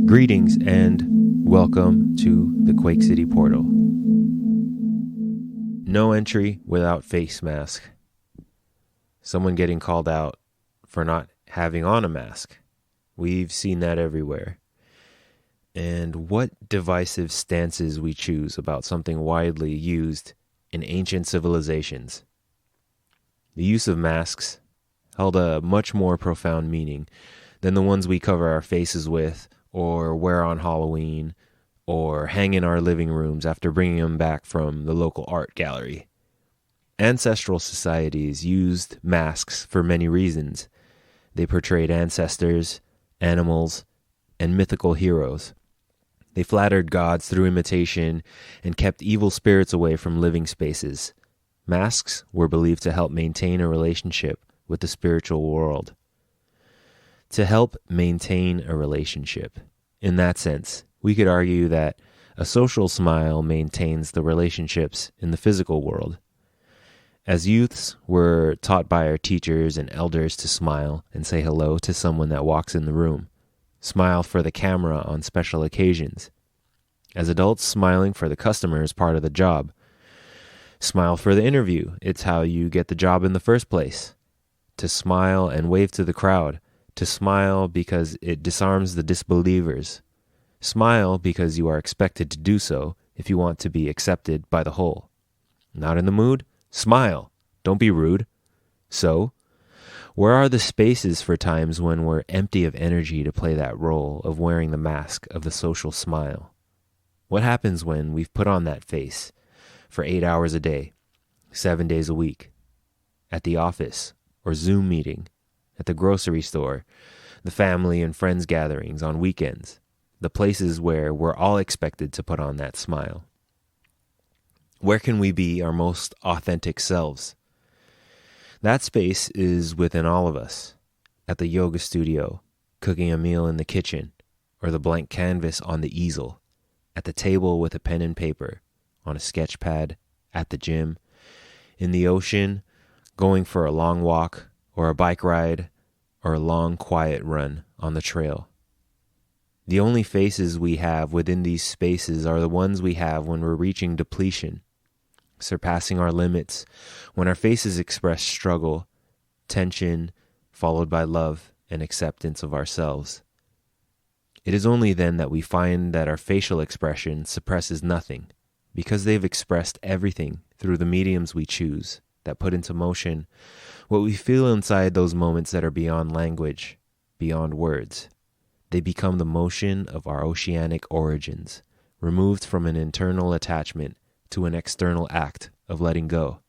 Greetings and welcome to the Quake City Portal. No entry without face mask. Someone getting called out for not having on a mask. We've seen that everywhere. And what divisive stances we choose about something widely used in ancient civilizations. The use of masks held a much more profound meaning than the ones we cover our faces with or wear on Halloween or hang in our living rooms after bringing them back from the local art gallery. Ancestral societies used masks for many reasons. They portrayed ancestors, animals, and mythical heroes. They flattered gods through imitation and kept evil spirits away from living spaces. Masks were believed to help maintain a relationship with the spiritual world. To help maintain a relationship. In that sense, we could argue that a social smile maintains the relationships in the physical world. As youths, we're taught by our teachers and elders to smile and say hello to someone that walks in the room. Smile for the camera on special occasions. As adults, smiling for the customer is part of the job. Smile for the interview. It's how you get the job in the first place. To smile and wave to the crowd. To smile because it disarms the disbelievers. Smile because you are expected to do so if you want to be accepted by the whole. Not in the mood? Smile. Don't be rude. So, where are the spaces for times when we're empty of energy to play that role of wearing the mask of the social smile? What happens when we've put on that face for 8 hours a day, 7 days a week, at the office or Zoom meeting, at the grocery store, the family and friends gatherings on weekends, the places where we're all expected to put on that smile? Where can we be our most authentic selves? That space is within all of us, at the yoga studio, cooking a meal in the kitchen, or the blank canvas on the easel, at the table with a pen and paper, on a sketch pad, at the gym, in the ocean, going for a long walk, or a bike ride, or a long quiet run on the trail. The only faces we have within these spaces are the ones we have when we're reaching depletion, surpassing our limits, when our faces express struggle, tension, followed by love and acceptance of ourselves. It is only then that we find that our facial expression suppresses nothing, because they've expressed everything through the mediums we choose that put into motion what we feel inside those moments that are beyond language, beyond words. They become the motion of our oceanic origins, removed from an internal attachment to an external act of letting go.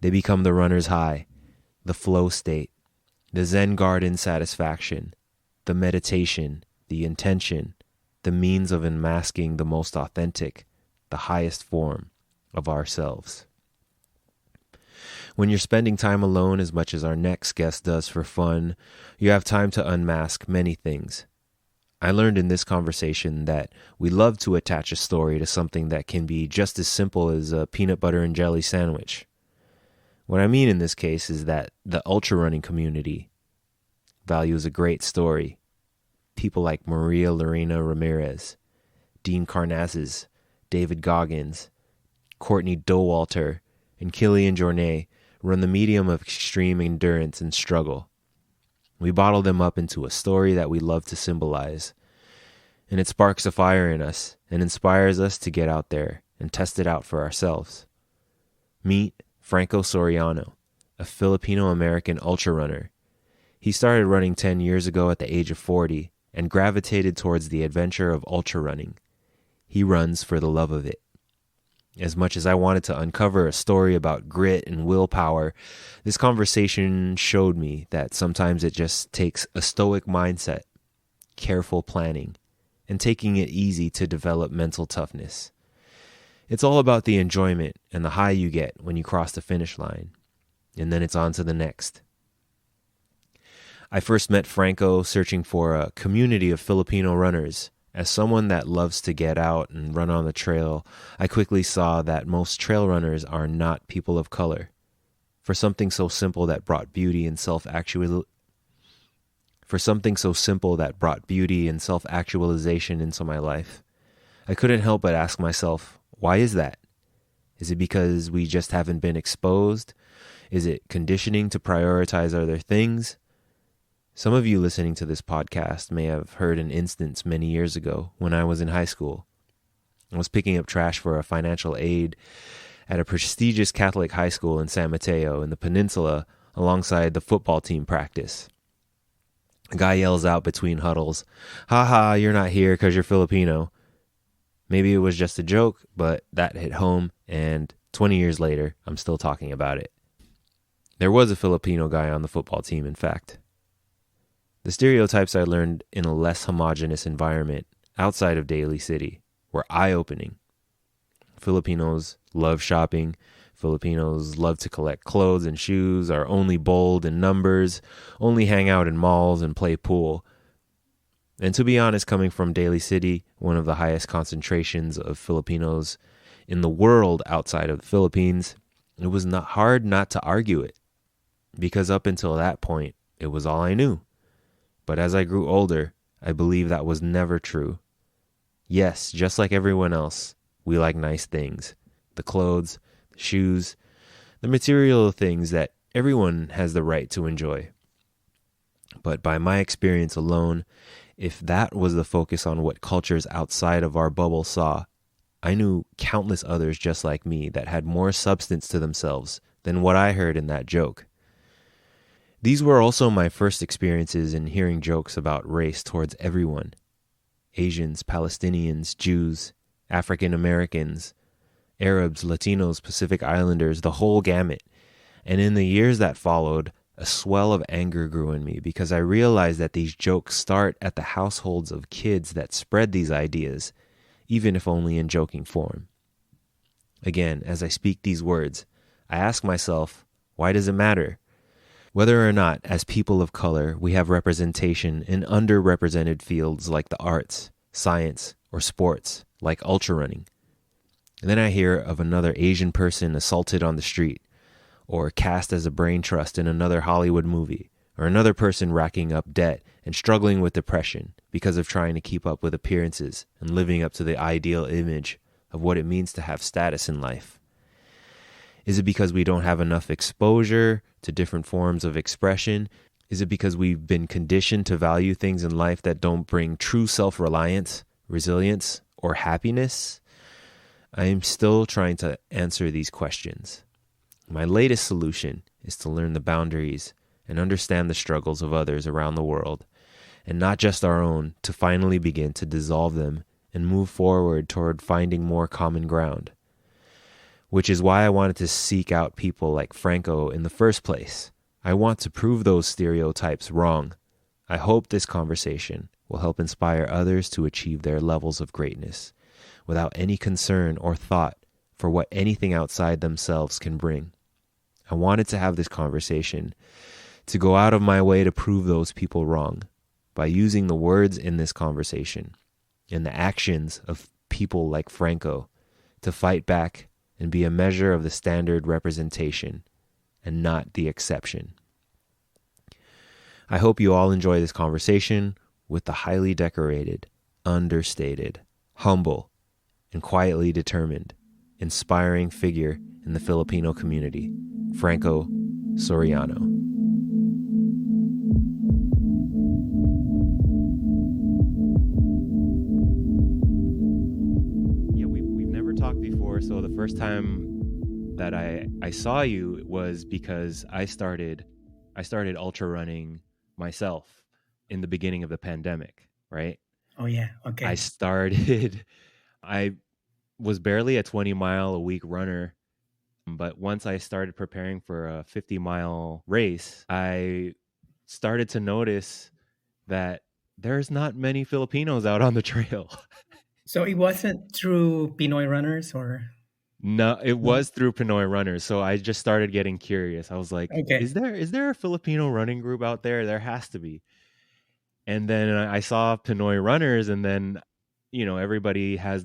They become the runner's high, the flow state, the Zen garden satisfaction, the meditation, the intention, the means of unmasking the most authentic, the highest form of ourselves. When you're spending time alone as much as our next guest does for fun, you have time to unmask many things. I learned in this conversation that we love to attach a story to something that can be just as simple as a peanut butter and jelly sandwich. What I mean in this case is that the ultra running community values a great story. People like Maria Lorena Ramirez, Dean Karnazes, David Goggins, Courtney Dowalter, and Killian Jornet run the medium of extreme endurance and struggle. We bottle them up into a story that we love to symbolize, and it sparks a fire in us and inspires us to get out there and test it out for ourselves. Meet Franco Soriano, a Filipino American ultra runner. He started running 10 years ago at the age of 40 and gravitated towards the adventure of ultra running. He runs for the love of it. As much as I wanted to uncover a story about grit and willpower, this conversation showed me that sometimes it just takes a stoic mindset, careful planning, and taking it easy to develop mental toughness. It's all about the enjoyment and the high you get when you cross the finish line, and then it's on to the next. I first met Franco searching for a community of Filipino runners. As someone that loves to get out and run on the trail, I quickly saw that most trail runners are not people of color. For something so simple that brought beauty and self-actualization for something so simple that brought beauty and self-actualization into my life. I couldn't help but ask myself, why is that? Is it because we just haven't been exposed? Is it conditioning to prioritize other things? Some of you listening to this podcast may have heard an instance many years ago when I was in high school. I was picking up trash for a financial aid at a prestigious Catholic high school in San Mateo in the peninsula alongside the football team practice. A guy yells out between huddles, "Ha, you're not here because you're Filipino." Maybe it was just a joke, but that hit home, and 20 years later, I'm still talking about it. There was a Filipino guy on the football team, in fact. The stereotypes I learned in a less homogeneous environment outside of Daly City were eye-opening. Filipinos love shopping. Filipinos love to collect clothes and shoes, are only bold in numbers, only hang out in malls and play pool. And to be honest, coming from Daly City, one of the highest concentrations of Filipinos in the world outside of the Philippines, it was not hard not to argue it, because up until that point, it was all I knew. But as I grew older, I believe that was never true. Yes, just like everyone else, we like nice things. The clothes, the shoes, the material things that everyone has the right to enjoy. But by my experience alone, if that was the focus on what cultures outside of our bubble saw, I knew countless others just like me that had more substance to themselves than what I heard in that joke. These were also my first experiences in hearing jokes about race towards everyone. Asians, Palestinians, Jews, African Americans, Arabs, Latinos, Pacific Islanders, the whole gamut. And in the years that followed, a swell of anger grew in me because I realized that these jokes start at the households of kids that spread these ideas, even if only in joking form. Again, as I speak these words, I ask myself, why does it matter? Whether or not, as people of color, we have representation in underrepresented fields like the arts, science, or sports, like ultra running. And then I hear of another Asian person assaulted on the street, or cast as a brain trust in another Hollywood movie, or another person racking up debt and struggling with depression because of trying to keep up with appearances and living up to the ideal image of what it means to have status in life. Is it because we don't have enough exposure to different forms of expression? Is it because we've been conditioned to value things in life that don't bring true self-reliance, resilience, or happiness? I am still trying to answer these questions. My latest solution is to learn the boundaries and understand the struggles of others around the world, and not just our own, to finally begin to dissolve them and move forward toward finding more common ground. Which is why I wanted to seek out people like Franco in the first place. I want to prove those stereotypes wrong. I hope this conversation will help inspire others to achieve their levels of greatness without any concern or thought for what anything outside themselves can bring. I wanted to have this conversation to go out of my way to prove those people wrong by using the words in this conversation and the actions of people like Franco to fight back and be a measure of the standard representation and not the exception. I hope you all enjoy this conversation with the highly decorated, understated, humble, and quietly determined, inspiring figure in the Filipino community, Franco Soriano. Yeah, we've never talked before, so the first time that I saw you was because I started ultra running myself in the beginning of the pandemic, right? Oh, yeah. Okay. I was barely a 20-mile-a-week runner, but once I started preparing for a 50-mile race, I started to notice that there's not many Filipinos out on the trail. So it wasn't through Pinoy Runners or? No, it No? was through Pinoy Runners. So I just started getting curious. I was like, Okay. is there a Filipino running group out there? There has to be. And then I saw Pinoy Runners, and then, everybody has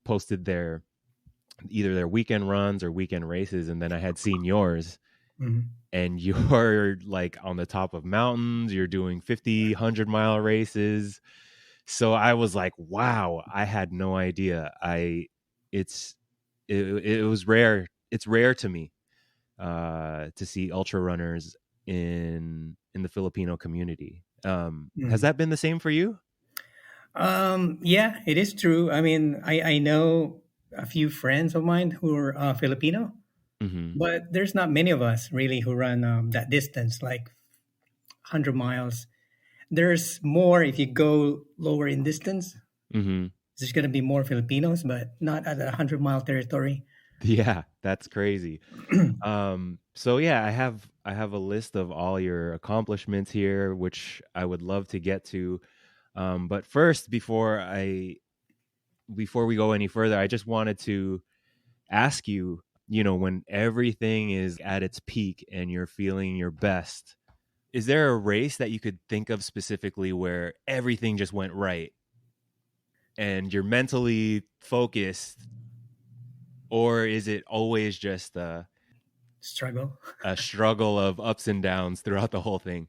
posted their either their weekend runs or weekend races, and then I had seen yours, Mhm. and you're like on the top of mountains, you're doing 50, 100-mile races. So I was like, wow, I had no idea. It's, it was rare. It's rare to me to see ultra runners in the Filipino community. Has Mm. that been the same for you? Yeah, it is true. I mean, I know a few friends of mine who are Filipino, Mm-hmm. but there's not many of us really who run that distance, like 100 miles. There's more if you go lower in distance. Mm-hmm. There's going to be more Filipinos, but not at a 100-mile territory. Yeah, that's crazy. So yeah, I have a list of all your accomplishments here, which I would love to get to. But first, before we go any further, I just wanted to ask you, when everything is at its peak and you're feeling your best, is there a race that you could think of specifically where everything just went right and you're mentally focused, or is it always just Struggle. a struggle of ups and downs throughout the whole thing?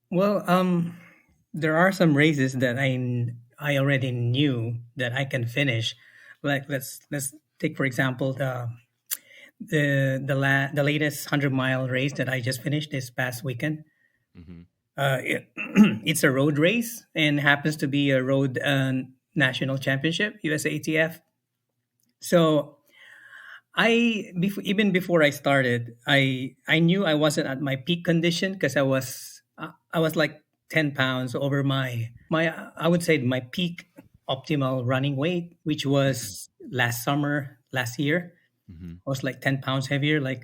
Well, there are some races that I already knew that I can finish. Like let's take for example the latest 100-mile race that I just finished this past weekend. Mm-hmm. It's a road race and happens to be a road national championship USATF. So even before I started, I knew I wasn't at my peak condition because I was like 10 pounds over my I would say my peak optimal running weight, which was last summer last year. Mm-hmm. I was like 10 pounds heavier, like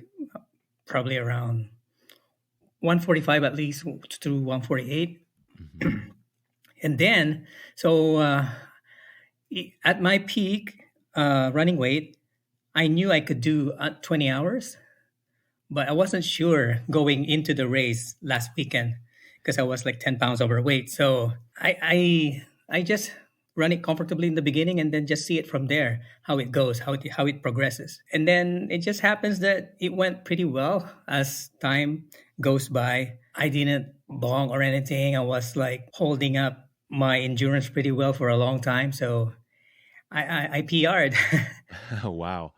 probably around 145 at least to 148. Mm-hmm. And then so at my peak running weight, I knew I could do 20 hours. But I wasn't sure going into the race last weekend because I was like 10 pounds overweight. So I just run it comfortably in the beginning and then just see it from there, how it goes, how it progresses. And then it just happens that it went pretty well as time goes by. I didn't bong or anything. I was like holding up my endurance pretty well for a long time. So I PR'd Wow.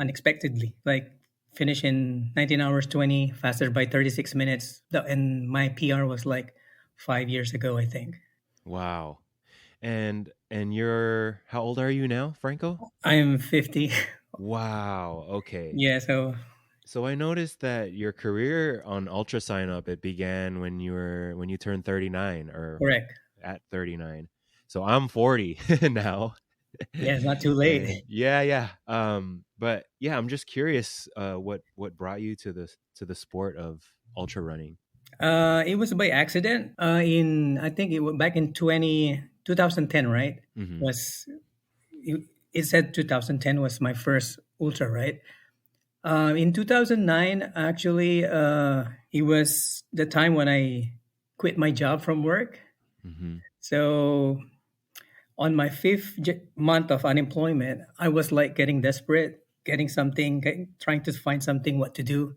unexpectedly. Like finish in 19 hours 20, faster by 36 minutes. And my PR was like 5 years ago, I think. Wow. And you're, how old are you now, Franco? I'm 50. Wow. Okay. Yeah, so So I noticed that your career on Ultra Sign Up, it began when you turned 39, or correct. at 39. So I'm 40 now. Yeah, it's not too late. And yeah. But yeah, I'm just curious what brought you to the sport of ultra running. It was by accident. I think it was back in 2010, right? Mhm. Was it said 2010 was my first ultra, right? In 2009, actually, it was the time when I quit my job from work. Mhm. So on my fifth month of unemployment, I was like getting desperate, getting something, trying to find something what to do.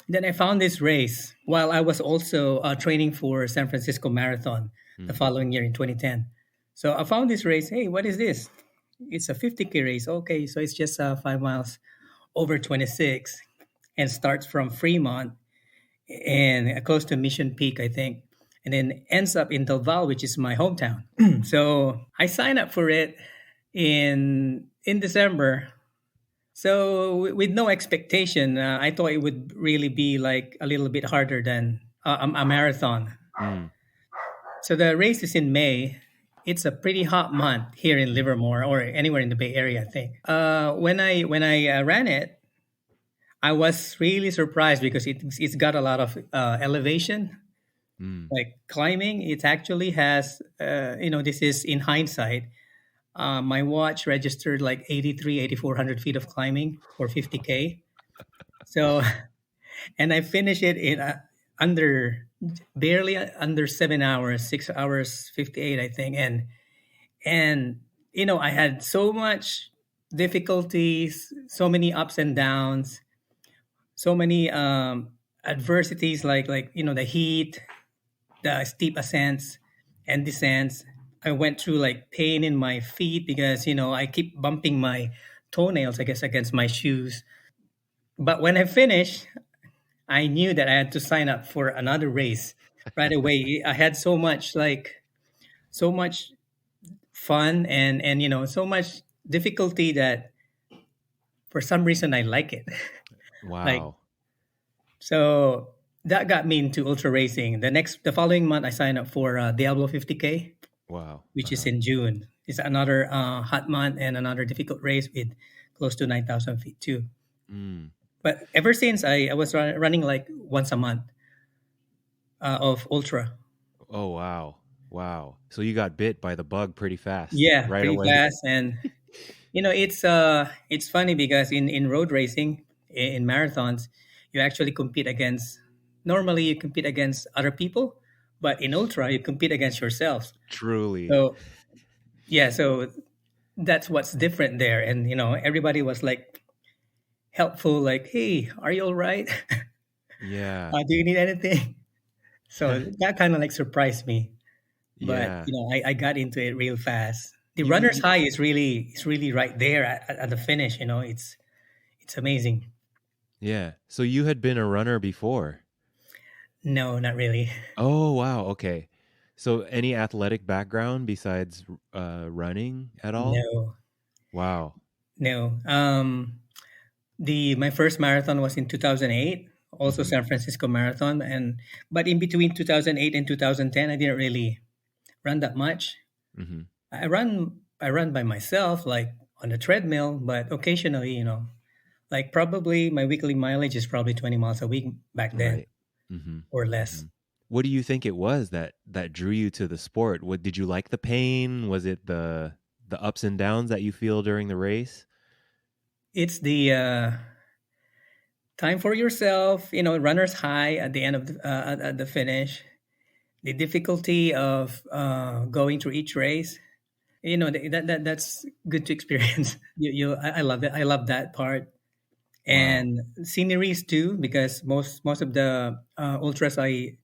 Then I found this race while I was also training for San Francisco Marathon the Mhm. following year in 2010. So I found this race. Hey, what is this? It's a 50K race. Okay, so it's just 5 miles over 26 and starts from Fremont and close to Mission Peak, I think, and then ends up in Del Valle, which is my hometown. So I signed up for it in December. So with no expectation, I thought it would really be like a little bit harder than a marathon. Mm. So the race is in May. It's a pretty hot month here in Livermore or anywhere in the Bay Area, I think. When I ran it, I was really surprised because it's got a lot of elevation, Mm. like climbing. It actually has, this is in hindsight. My watch registered like 8,400 feet of climbing for 50K. So, and I finished it in under barely under 7 hours, 6 hours 58, I think. And I had so much difficulties, so many ups and downs, so many. adversities like the heat, the steep ascents and descents. I went through like pain in my feet because I keep bumping my toenails, I guess, against my shoes. But when I finished, I knew that I had to sign up for another race right away. I had so much fun and so much difficulty that for some reason I like it. Like, Wow. so that got me into ultra racing. The following month, I signed up for Diablo 50K, Wow. which is Uh-huh. in June. It's another hot month and another difficult race with close to 9,000 feet too. Mm. But ever since I was running like once a month of ultra. Oh, wow. Wow. So you got bit by the bug pretty fast Yeah, right pretty away. fast. And it's funny because in road racing, in marathons, you actually compete against. Normally, you compete against other people, but in ultra, you compete against yourself. Truly. So yeah, so that's what's different there. And everybody was like helpful, like, "Hey, are you all right? Yeah. Do you need anything?" So that kind of like surprised me. But Yeah. I got into it real fast. The You runner's you high is really right there at the finish. It's amazing. yeah. So you had been a runner before. No, not really. Oh, wow. Okay. So any athletic background besides running at all? No, Wow. no. The my first marathon was in 2008, also Mhm. San Francisco Marathon, but in between 2008 and 2010, I didn't really run that much. Mhm. I run by myself, like on the treadmill, but occasionally, like probably my weekly mileage is probably 20 miles a week back then Right. Mhm. or less. Mhm. What do you think it was that drew you to the sport? What did you like the pain? Was it the ups and downs that you feel during the race? It's the time for yourself, runner's high at the end of at the finish, the difficulty of going through each race. That's good to experience. I love it. I love that part. Wow. And sceneries too, because most of the ultras I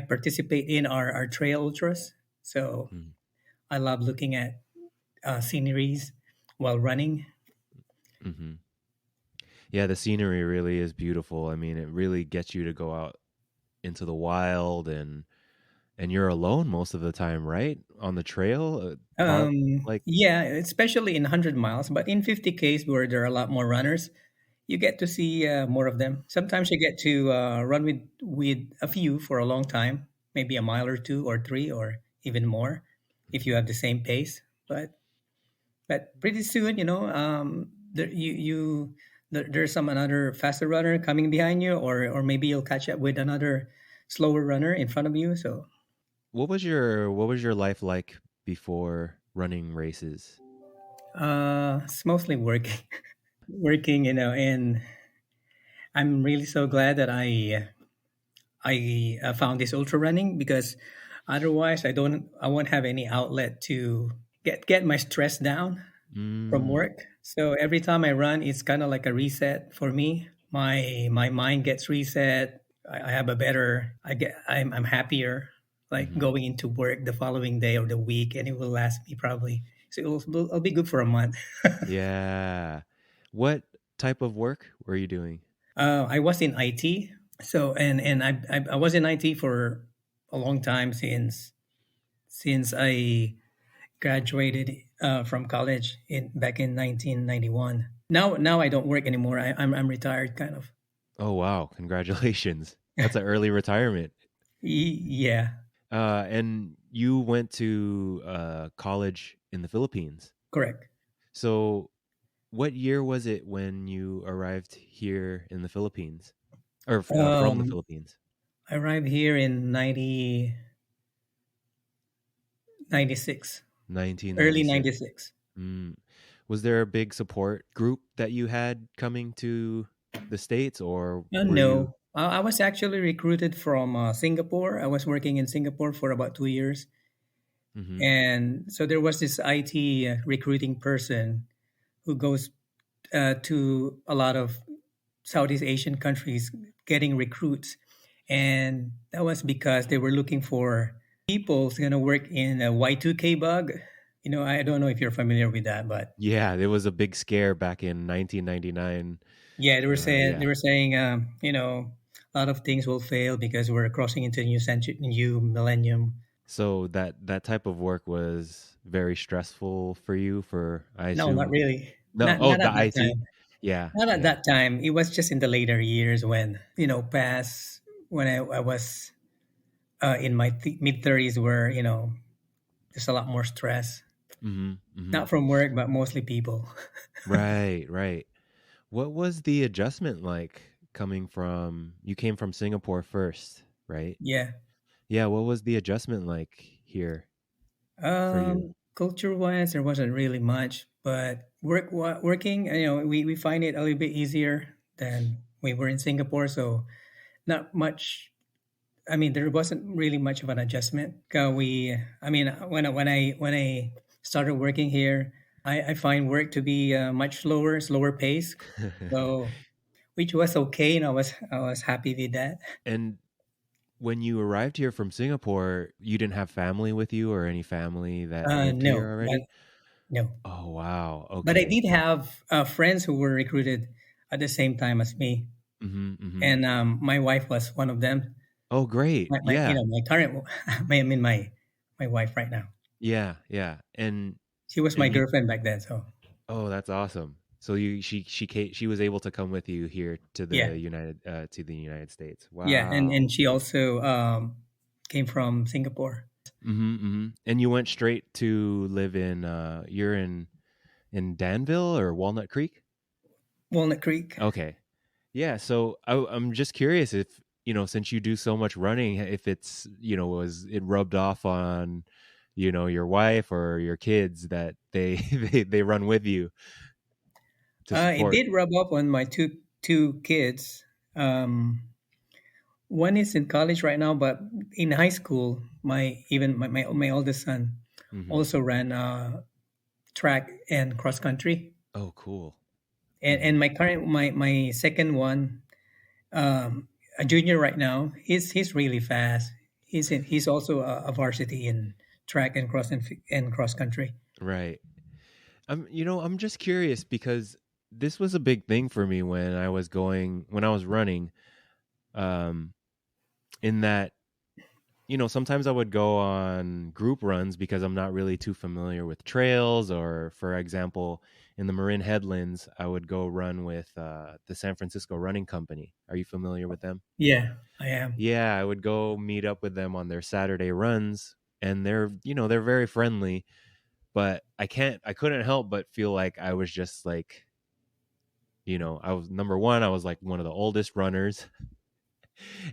participate in are trail ultras. So Mm. I love looking at sceneries while running. Mhm. Yeah, the scenery really is beautiful. I mean, it really gets you to go out into the wild and you're alone most of the time, right? On the trail, like Yeah, especially in 100 miles, but in 50Ks where there are a lot more runners, you get to see more of them. Sometimes you get to run with a few for a long time, maybe a mile or two or three or even more, if you Mhm. have the same pace. But pretty soon, there's some another faster runner coming behind you, or maybe you'll catch up with another slower runner in front of you. So What was your life like before running races? it's mostly working, working, and I'm really so glad that I found this ultra running because otherwise I won't have any outlet to get my stress down from Mm. work. So every time I run, it's kind of like a reset for me. My mind gets reset. I have a better. I'm happier. Like Mhm. going into work the following day or the week, and it will last me probably. So it'll be good for a month. Yeah. What type of work were you doing? I was in IT. So and I was in IT for a long time since I graduated from college in back in 1991. Now I don't work anymore. I'm retired kind of. Oh, wow. Congratulations. That's an early retirement. Yeah, And you went to college in the Philippines. correct. So, what year was it when you arrived here in the Philippines, or from the Um, Philippines? I arrived here in 96, early 1996. 96. Mm. Was there a big support group that you had coming to the States, or were you? No, I was actually recruited from Singapore. I was working in Singapore for about 2 years. Hmm. And so there was this IT recruiting person who goes to a lot of Southeast Asian countries getting recruits, and that was because they were looking for people who's gonna work in a Y2K bug. I don't know if you're familiar with that, but Yeah, there was a big scare back in 1999. yeah, they were saying Yeah. a lot of things will fail because we're crossing into a new century, new millennium. So that type of work was very stressful for you for, I No, not assume. really. No, Not oh, not the at that IT. time. Yeah, Not at yeah. that time. It was just in the later years when past when I was in my mid 30s, where there's a lot more stress, Mhm. Mhm. not from work but mostly people. Right, right. What was the adjustment like coming from, you came from Singapore first, right? Yeah. Yeah, what was the adjustment like here for you? Culture wise, there wasn't really much, but working, we find it a little bit easier than we were in Singapore. So not much. I mean, there wasn't really much of an adjustment. I mean, when I started working here, I find work to be much slower pace. So, which was okay, and I was happy with that. And when you arrived here from Singapore, you didn't have family with you or any family that lived here No, but already? no, Oh, wow. but I Okay. did have friends who were recruited at the same time as me, Mhm. Mhm. and my wife was one of them. Oh, great. My Yeah. my current, my wife right now. Yeah, yeah. She was my And you, girlfriend back then. So oh, that's awesome. So she was able to come with you here yeah. To the United States. Yeah, and Wow. she also came from Singapore, Mhm. Mhm. And you went straight to live in you're in Danville or Walnut Creek? Walnut Creek. Okay. Yeah, so I'm just curious if, since you do so much running, if it's, was it rubbed off on, your wife or your kids that they they run with you to It support. did rub off on my two kids. Um, One is in college right now, but in high school, my oldest son Mhm. also ran track and cross country, Oh, cool. and Mhm. my second one, a junior right now. He's really fast. He's also a varsity in track and cross country. Right. I'm just curious because this was a big thing for me when I was running, um in that, sometimes I would go on group runs because I'm not really too familiar with trails, or for example, in the Marin Headlands, I would go run with the San Francisco Running Company. Are you familiar with them? Yeah, I am. Yeah, I would go meet up with them on their Saturday runs, and they're very friendly, but I couldn't help but feel like I was just like, I was number one, I was like one of the oldest runners.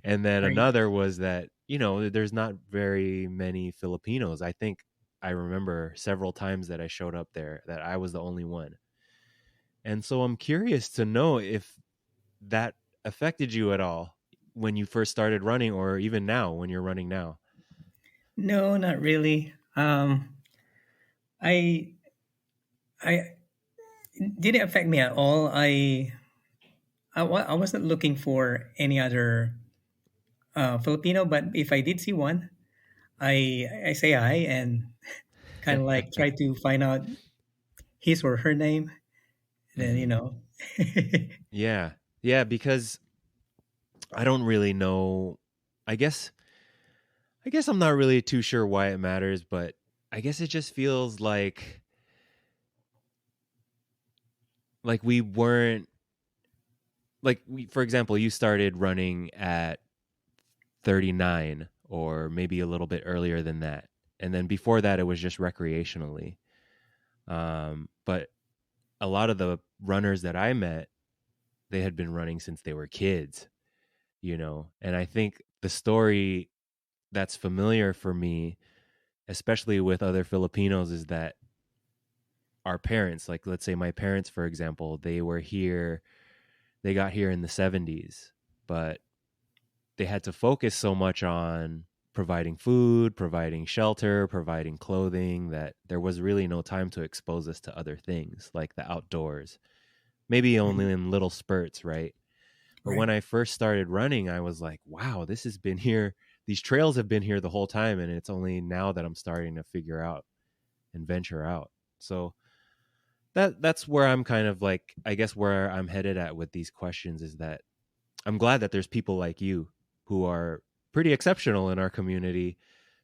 And then Right. another was that, there's not very many Filipinos. I think I remember several times that I showed up there that I was the only one. And so I'm curious to know if that affected you at all when you first started running, or even now when you're running now. No, not really. I I it didn't affect me at all. I wasn't looking for any other Filipino, but if I did see one, I say hi and kind of like try to find out his or her name. Then Hmm. Yeah. Yeah, because I don't really know. I guess I guess I'm not really too sure why it matters, but I guess it just feels like we weren't, for example, you started running at 39 or maybe a little bit earlier than that. And then before that it was just recreationally. But a lot of the runners that I met, they had been running since they were kids, And I think the story that's familiar for me, especially with other Filipinos, is that our parents, like let's say my parents, for example, they got here in the 70s, but they had to focus so much on providing food, providing shelter, providing clothing, that there was really no time to expose us to other things like the outdoors. Maybe only in little spurts, right? But when Right. I first started running, I was like, wow, this has been here. These trails have been here the whole time. And it's only now that I'm starting to figure out and venture out. So that's where I'm kind of like, I guess where I'm headed at with these questions is that I'm glad that there's people like you who are pretty exceptional in our community,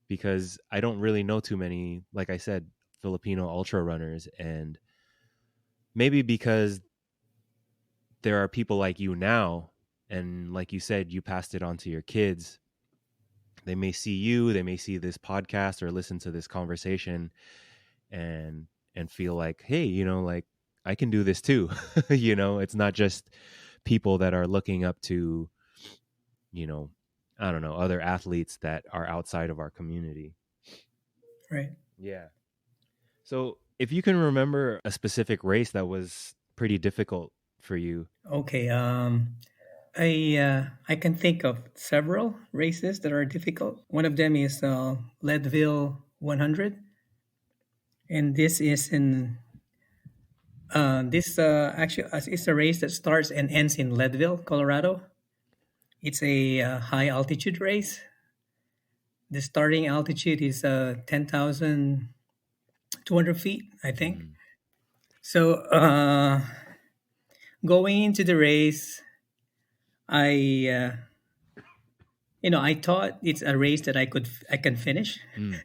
because I don't really know too many, like I said, Filipino ultra runners. And maybe because there are people like you now, and like you said, you passed it on to your kids, they may see you, they may see this podcast or listen to this conversation and feel like, hey, like I can do this too. It's not just people that are looking up to, you know, I don't know, other athletes that are outside of our community. Right. Yeah. So if you can remember a specific race that was pretty difficult for you. Okay. I can think of several races that are difficult. One of them is Leadville 100, and this is in this actually it's a race that starts and ends in Leadville, Colorado. It's a high altitude race. The starting altitude is 10,200 feet, I think. Mm, So going into the race, I I thought it's a race that I can finish mm,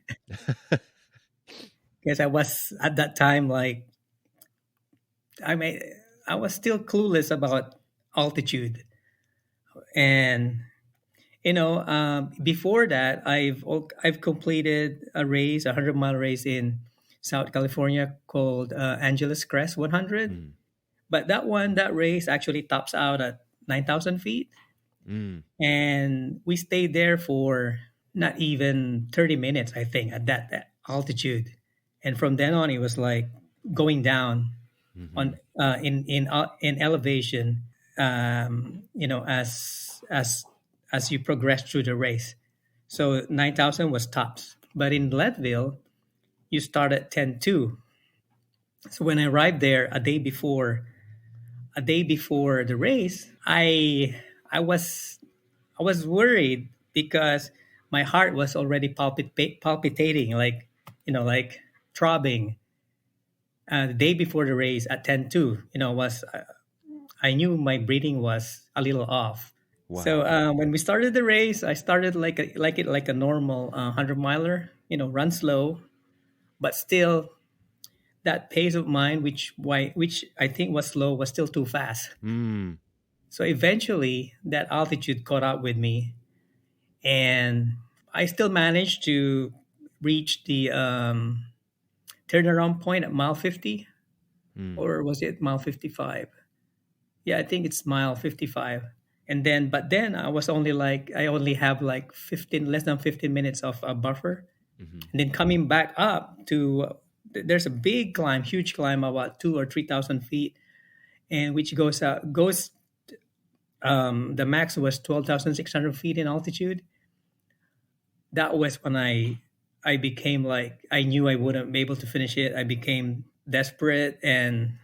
because I was at that time like I mean I was still clueless about altitude, and before that I've completed a race, 100-mile race in South California called Angeles Crest 100. mm, But that race actually tops out at 9,000 feet, mm, and we stayed there for not even 30 minutes, I think, at that altitude. And from then on, it was like going down mhm, on in elevation, as you progress through the race. So 9,000 was tops, but in Leadville, you start at 10,2. So when I arrived there a day before the race, I was worried because my heart was already palpitating, like like throbbing. The day before the race at 10:2, was I knew my breathing was a little off. So wow. when we started the race, I started like a normal 100 miler, run slow, but still that pace of mine, which I think was slow, was still too fast. Mm, So eventually, that altitude caught up with me, and I still managed to reach the turnaround point at mile 50, mm, or was it mile 55? Yeah, I think it's mile 55. And then, but then I only have like 15, less than 15 minutes of a buffer. mhm, And then coming back up there's a big climb, huge climb, about 2 or 3,000 feet, and which goes the max was 12,600 feet in altitude. That was when I became like I knew I wouldn't be able to finish it. I became desperate, and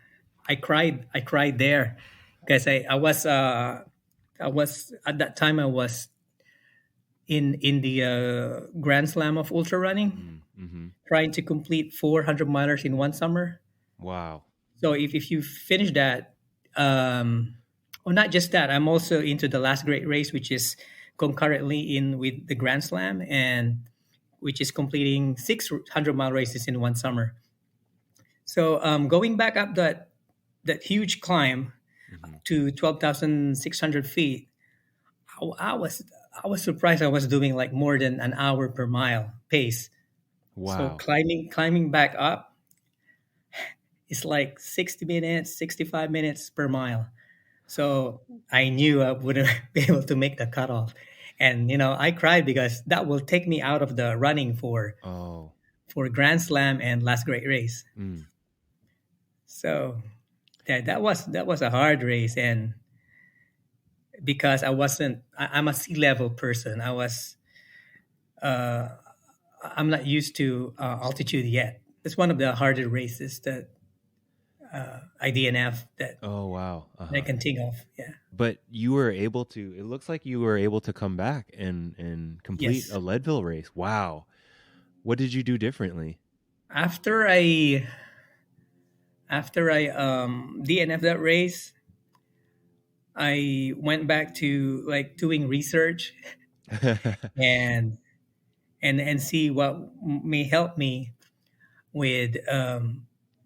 I cried there because I was at that time I was in the Grand Slam of ultra running, mm, mhm. trying to complete 400 milers in one summer. Wow. So if you finish that, or not just that, I'm also into the last great race, which is concurrently in with the Grand Slam, and which is completing 600-mile races in one summer. So going back up that huge climb Mhm. to 12,600 feet, I was I was surprised I was doing like more than an hour per mile pace. So Wow. climbing back up is like 60 minutes, 65 minutes per mile. So I knew I wouldn't be able to make the cutoff. And I cried because that will take me out of the running Oh. for Grand Slam and last great race. Mm, So that was a hard race, and because I'm a sea level person. I'm not used to altitude yet. It's one of the harder races that I DNF Oh wow. that I Uh-huh. can think of. Yeah. But you were able to, it looks like you were able to come back and complete a Yes. Leadville race. Wow. What did you do differently? After I DNF that race, I went back to like doing research and and see what may help me with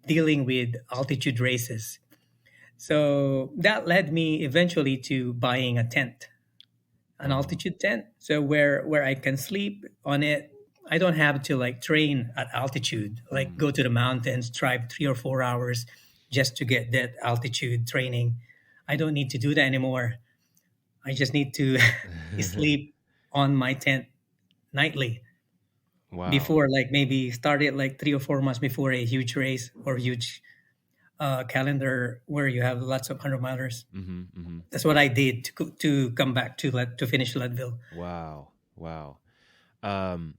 dealing with altitude races. So that led me eventually to buying a tent, an Oh. altitude tent. So where I can sleep on it. I don't have to like train at altitude, like Mm. go to the mountains, drive 3 or 4 hours just to get that altitude training. I don't need to do that anymore. I just need to sleep on my tent nightly Wow. before, like maybe started like 3 or 4 months before a huge race or huge calendar where you have lots of 100 milers. Mhm. Mhm. That's what I did to come back to finish Leadville. Wow. Wow. Um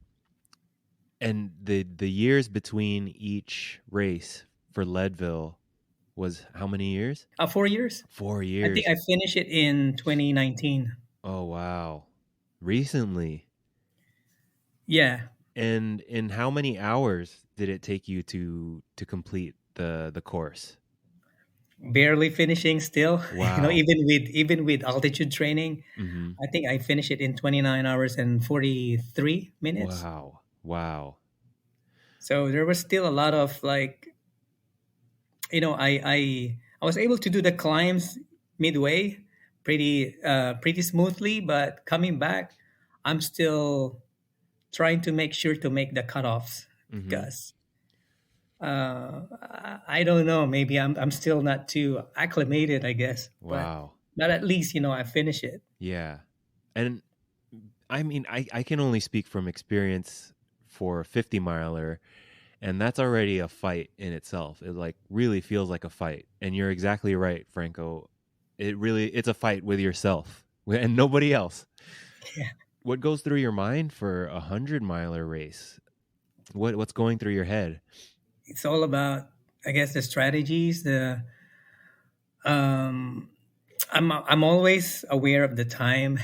and the years between each race for Leadville was how many years? 4 years. 4 I think years. I finished it in 2019. Oh wow. Recently. Yeah, And in how many hours did it take you to complete the course? barely finishing still. Wow. Even with altitude training, Mhm. I think I finished it in 29 hours and 43 minutes. Wow. Wow. So there was still a lot of like, I was able to do the climbs midway pretty smoothly, but coming back, I'm still trying to make sure to make the cutoffs Mhm. because I don't know. Maybe I'm still not too acclimated, I guess. Wow. But at least I finish it. Yeah. And I mean, I can only speak from experience for a 50 miler, and that's already a fight in itself. It like really feels like a fight. And you're exactly right, Franco. It's a fight with yourself and nobody else. Yeah, What goes through your mind for 100 miler race? What's going through your head? it's all about, I guess, the strategies. Um, I'm always aware of the time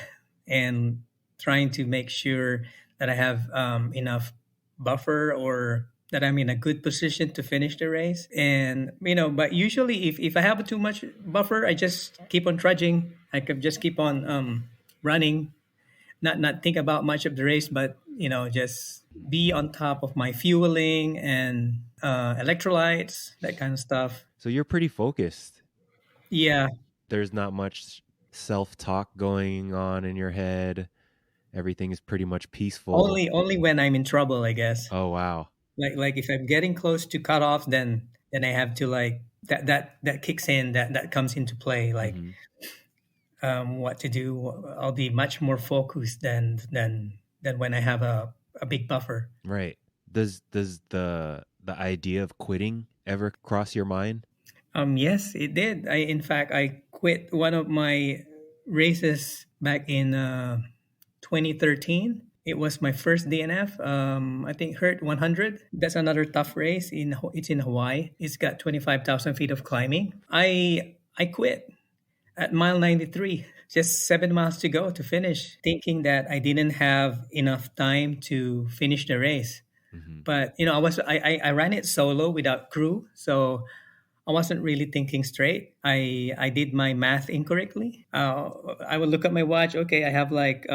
and trying to make sure that I have enough buffer or that I'm in a good position to finish the race. And but usually if I have too much buffer, I just keep on trudging. I could just keep on running, not think about much of the race, but just be on top of my fueling and electrolytes, that kind of stuff. So you're pretty focused. Yeah, There's not much self-talk going on in your head. Everything is pretty much peaceful. only when I'm in trouble, I guess. Oh wow. Like if I'm getting close to cut off, then I have to like that kicks in, that comes into play, like Mhm. what to do. I'll be much more focused than when I have a big buffer. Right. Does the idea of quitting ever cross your mind? Yes, it did. In fact, I quit one of my races back in 2013. It was my first DNF. I think Hurt 100. That's another tough race. It's in Hawaii. It's got 25,000 feet of climbing. I quit at mile 93. Just 7 miles to go to finish, thinking that I didn't have enough time to finish the race. Mhm. But I ran it solo without crew, so I wasn't really thinking straight. I did my math incorrectly. I would look at my watch. Okay, I have like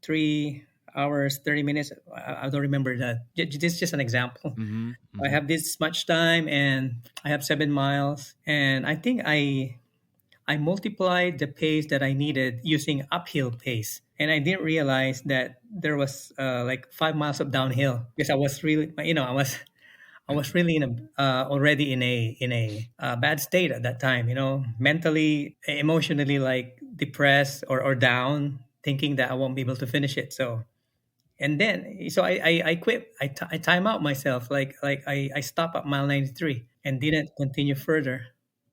3 hours 30 minutes. I don't remember that. This is just an example. Mhm. I Mhm. have this much time, and I have 7 miles, and I think I multiplied the pace that I needed using uphill pace. And I didn't realize that there was like 5 miles of downhill because I was really, I was really already in a bad state at that time. Mentally, emotionally, like depressed or down, thinking that I won't be able to finish it. So I quit. I time out myself. I stopped at mile 93 and didn't continue further.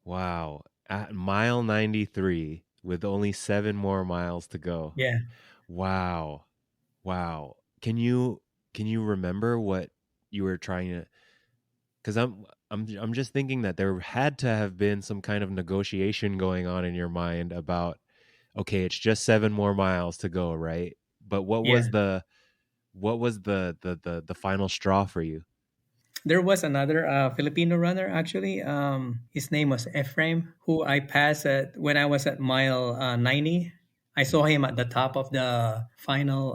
Wow. At mile 93 with only 7 more miles to go. Yeah. Wow. Wow. Can you remember what you were trying to, cuz I'm just thinking that there had to have been some kind of negotiation going on in your mind about, okay, it's just 7 more miles to go, right? But Yeah. what was the final straw for you? There was another Filipino runner actually. His name was Ephraim, who I passed at when I was at mile 90. I saw him at the top of the final.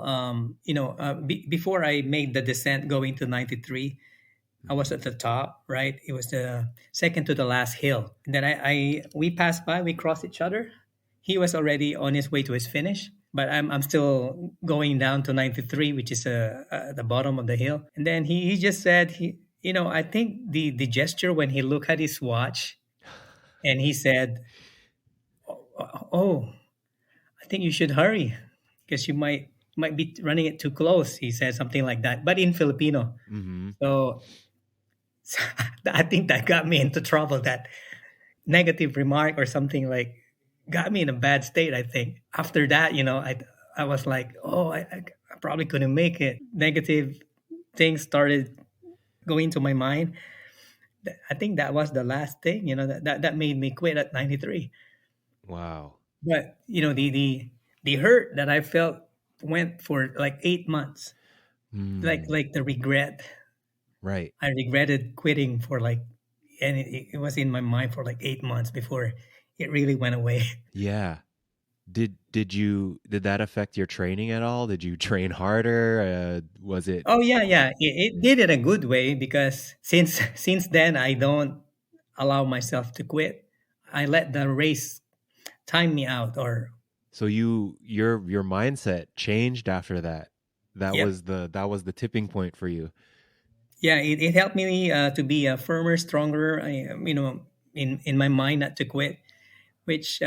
Before I made the descent going to 93, I was Mhm. at the top, right? It was the second to the last hill. And then I we passed by, we crossed each other. He was already on his way to his finish, but I'm still going down to 93, which is the bottom of the hill. And then he just said, I think the gesture when he looked at his watch and he said, oh, I think you should hurry because you might be running it too close. He said something like that, but in Filipino. Mhm. So I think that got me into trouble. That negative remark or something like got me in a bad state. I think after that, I was like, oh, I probably couldn't make it. Negative things started going to my mind. I think that was the last thing, that made me quit at 93. Wow. But the hurt that I felt went for like 8 months, Mm. like the regret. Right. I regretted quitting for like, and it was in my mind for like 8 months before it really went away. Yeah. Did that affect your training at all? Did you train harder? Was it Oh yeah, yeah, it did in a good way because since then I don't allow myself to quit. I let the race time me out, or so your mindset changed after that? yep, That was the tipping point for you. yeah, it helped me to be a firmer, stronger. In my mind not to quit, which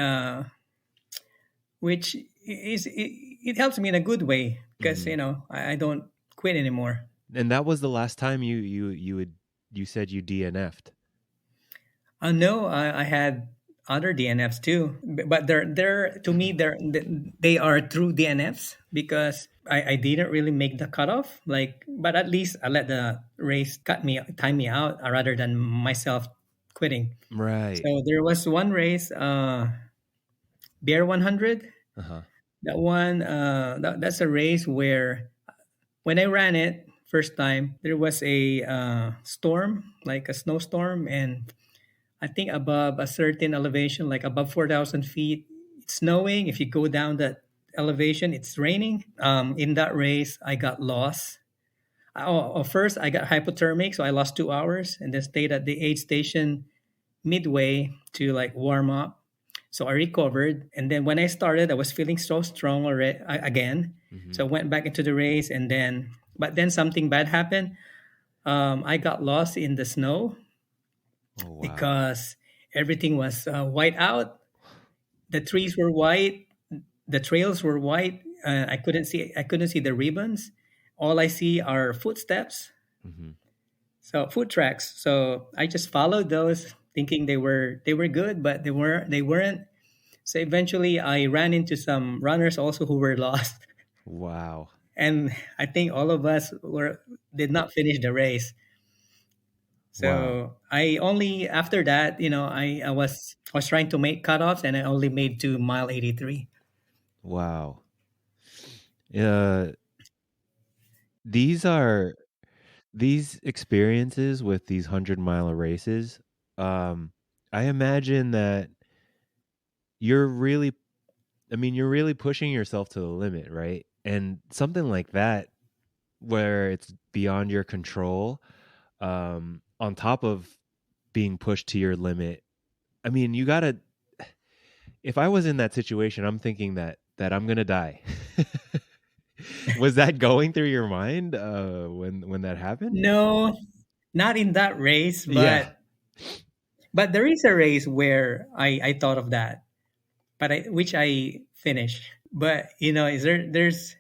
which it helps me in a good way because Mhm. I don't quit anymore. And that was the last time you said you DNF'd. No, I had other DNFs too, but they're to me they are true DNFs because I didn't really make the cutoff. Like, but at least I let the race time me out rather than myself quitting. Right. So there was one race, Bear 100. Uh-huh. That one, that's a race where when I ran it first time, there was a storm, like a snowstorm, and I think above a certain elevation, like above 4,000 feet, it's snowing. If you go down that elevation, it's raining. In that race, I got lost. First, I got hypothermic, so I lost 2 hours and then stayed at the aid station midway to like warm up. So I recovered. And then when I started, I was feeling so strong already again. Mhm. So I went back into the race but then something bad happened. I got lost in the snow Oh wow. because everything was white out. The trees were white, the trails were white. I couldn't see the ribbons. All I see are footsteps, Mhm. so foot tracks. So I just followed those, thinking they were good, but they weren't. So eventually, I ran into some runners also who were lost, Wow. and I think all of us were did not finish the race. Wow. So I only after that, I was trying to make cutoffs, and I only made to mile 83. Wow. Uh these are these experiences with these 100-mile races, um I imagine that you're really you're really pushing yourself to the limit, right? And something like that where it's beyond your control, on top of being pushed to your limit. You got to if I was in that situation, I'm thinking that I'm going to die. Was that going through your mind when that happened? No, not in that race, Yeah. but there is a race where I thought of that, but which I finished. But is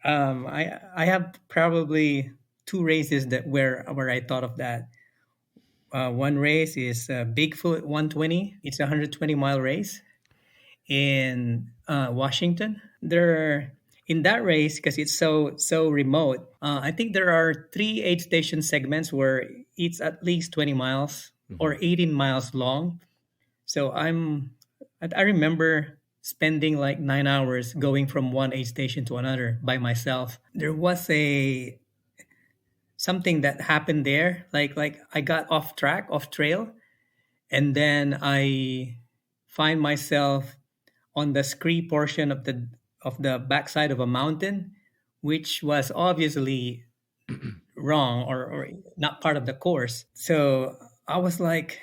I have probably two races that where I thought of that. One race is Bigfoot 120. It's a 120-mile race in Washington. There. In that race, because it's so remote, I think there are three aid station segments where it's at least 20 miles Hmm. or 18 miles long. So I remember spending like 9 hours going from one aid station to another by myself. There was a something that happened there, like I got off track, off trail, and then I find myself on the scree portion of the backside of a mountain, which was obviously wrong or not part of the course. So I was like,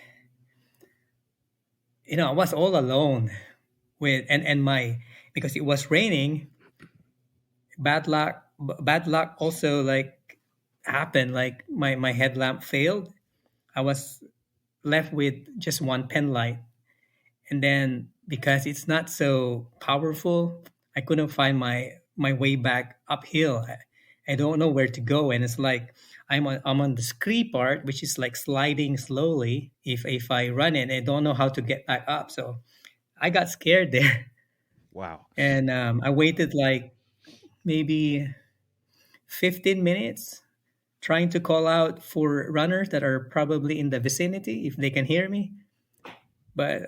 I was all alone with and my because it was raining. Bad luck also like happened. Like my headlamp failed. I was left with just one pen light. And then because it's not so powerful, I couldn't find my way back uphill. I don't know where to go, and it's like I'm on the scree part, which is like sliding slowly. If I run it, I don't know how to get back up. So I got scared there, Wow. and I waited like maybe 15 minutes trying to call out for runners that are probably in the vicinity if they can hear me. But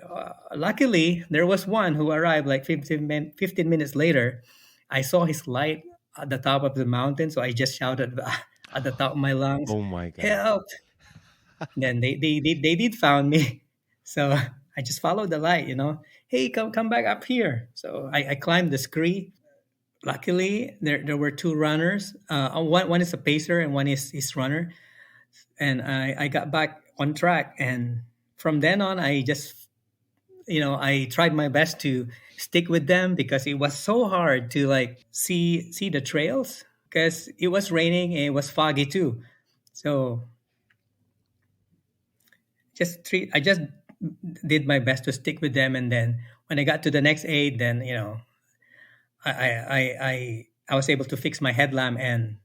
luckily, there was one who arrived like 15 minutes later. I saw his light at the top of the mountain, so I just shouted at the top of my lungs, Oh my God. "Help!" Then they did found me. So I just followed the light, Hey, come back up here. So I climbed the scree. Luckily, there were two runners. One is a pacer and one is his runner. And I got back on track. And from then on, I just I tried my best to stick with them because it was so hard to like see the trails because it was raining and it was foggy too. So I just did my best to stick with them, and then when I got to the next aid, then I was able to fix my headlamp, and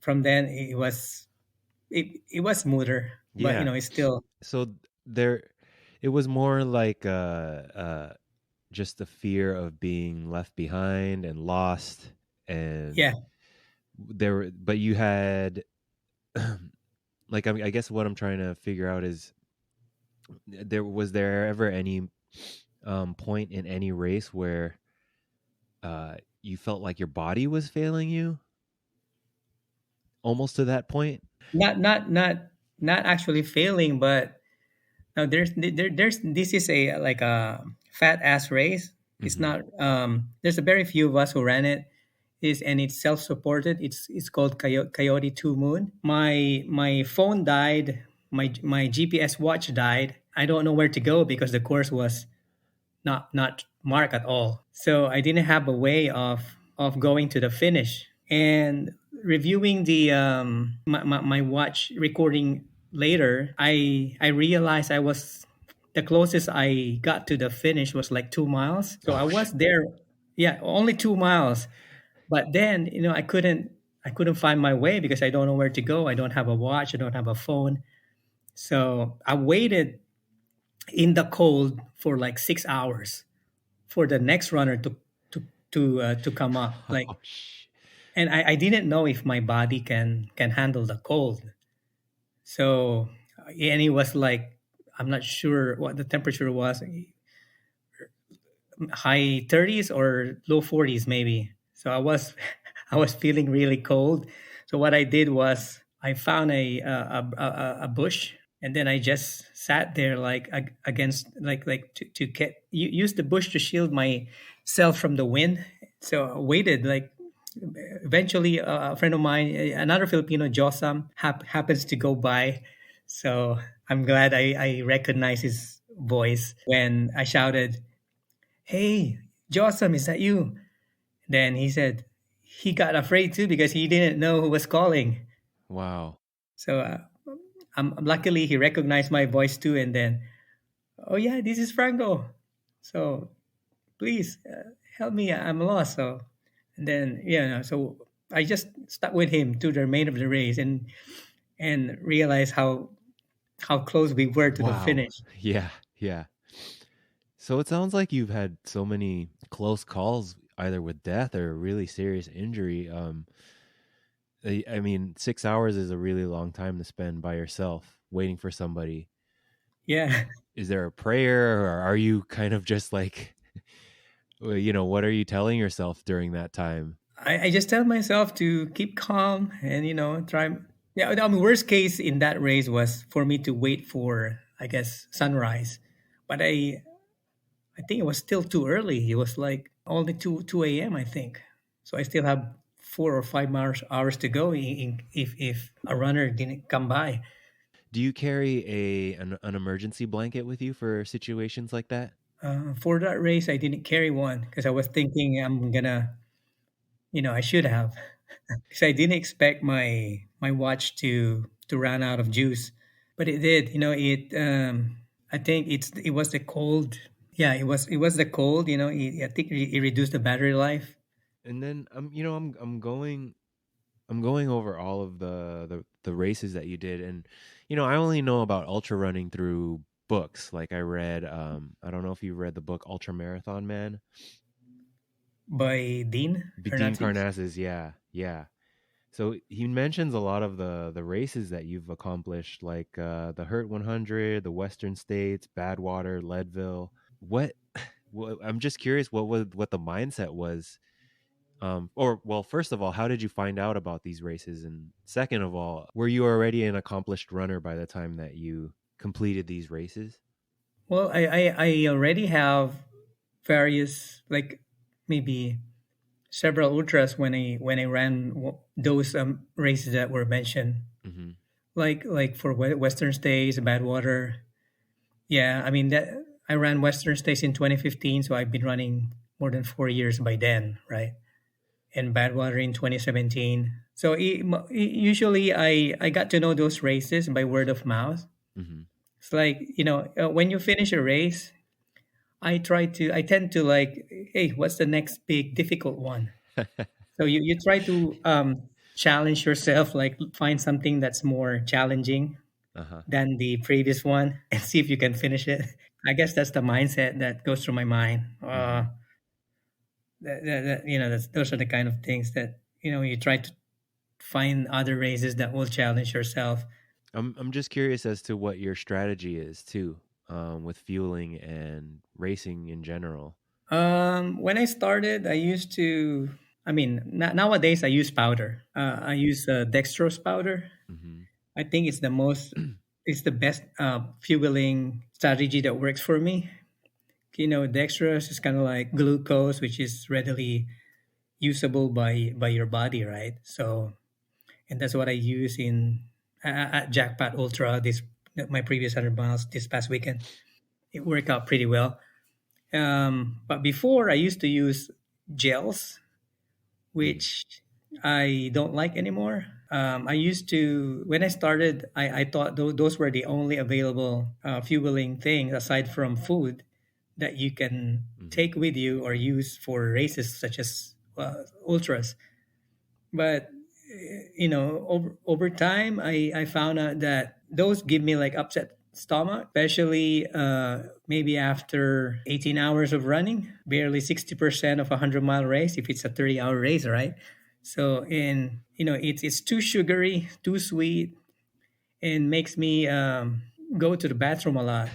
from then it was smoother, but Yeah. it's still. So there, it was more like just the fear of being left behind and lost, and Yeah. but you had, like, I guess what I'm trying to figure out is, there ever any point in any race where you felt like your body was failing you, almost to that point? Not actually failing, but now there's this is a like a fat ass race. It's Hmm. not there's a very few of us who ran it. Is and it's self supported. It's called Coyote Two Moon. My phone died. My GPS watch died. I don't know where to go because the course was not marked at all. So I didn't have a way of going to the finish. And reviewing the my watch recording later, I realized I was the closest I got to the finish was like 2 miles. So I Oh, was there, yeah, only 2 miles. But then I couldn't find my way because I don't know where to go. I don't have a watch. I don't have a phone. So I waited in the cold for like 6 hours for the next runner to come up. Like, oh, and I didn't know if my body can handle the cold. So, and it was like I'm not sure what the temperature was, high 30s or low 40s maybe. So I was I was feeling really cold. So what I did was I found a bush, and then I just sat there like against like to get use the bush to shield myself from the wind. So I waited like eventually a friend of mine, another Filipino Josam happens to go by. So I'm glad I recognized his voice when I shouted, "Hey, Josam, is that you?" Then he said he got afraid too because he didn't know who was calling. wow. So luckily he recognized my voice too, and then, oh yeah, this is Franco. So please help me, I'm lost. So and then so I just stuck with him to the remainder of the race and realized how close we were to the Wow. finish. Yeah, yeah. So it sounds like you've had so many close calls. either with death or really serious injury. I mean, 6 hours is a really long time to spend by yourself waiting for somebody. Yeah. Is there a prayer, or are you kind of just like, well, what are you telling yourself during that time? I just tell myself to keep calm and try. Yeah, I mean, worst case in that race was for me to wait for, I guess, sunrise, but I think it was still too early. It was like only two a.m. I think, so I still have 4 or 5 hours to go if a runner didn't come by. Do you carry an emergency blanket with you for situations like that? For that race, I didn't carry one because I was thinking I'm gonna, I should have, because I didn't expect my watch to run out of juice, but it did. It. I think it was the cold. Yeah, it was the cold. I think it reduced the battery life. And then I'm going over all of the races that you did, and I only know about ultra running through books. Like I read, I don't know if you read the book Ultra Marathon Man. By Dean Dean Hernandez. Karnazes, yeah, yeah. So he mentions a lot of the races that you've accomplished, like the Hurt 100, the Western States, Badwater, Leadville. What? Well, I'm just curious what the mindset was. Or well, first of all, how did you find out about these races? And second of all, were you already an accomplished runner by the time that you completed these races? Well, I already have various, like, maybe several ultras when I ran those races that were mentioned, Mm-hmm. like for Western States, Badwater. Yeah, I mean that I ran Western States in 2015, so I've been running more than 4 years by then, right? And Badwater in 2017. So usually I got to know those races by word of mouth. Mm-hmm. It's like, when you finish a race, I tend to like, hey, what's the next big difficult one? So you try to challenge yourself, like find something that's more challenging Uh-huh. than the previous one and see if you can finish it. I guess that's the mindset that goes through my mind. Mm-hmm. Those are the kind of things that you try to find other races that will challenge yourself. I'm just curious as to what your strategy is too, with fueling and racing in general. When I started, I used to. I mean, nowadays I use powder. I use dextrose powder. Mm-hmm. I think it's the best fueling strategy that works for me. Dextrose is kind of like glucose, which is readily usable by your body, right? So, and that's what I use at Jackpot Ultra. This my previous 100 miles this past weekend. It worked out pretty well. But before I used to use gels, Mm. which I don't like anymore. I used to, when I started, I thought those were the only available fueling things aside from food that you can Mm-hmm. take with you or use for races such as ultras. But over time, I found out that those give me like upset stomach, especially maybe after 18 hours of running, barely 60% of a 100-mile race if it's a 30-hour race, right? So, it's too sugary, too sweet, and makes me go to the bathroom a lot.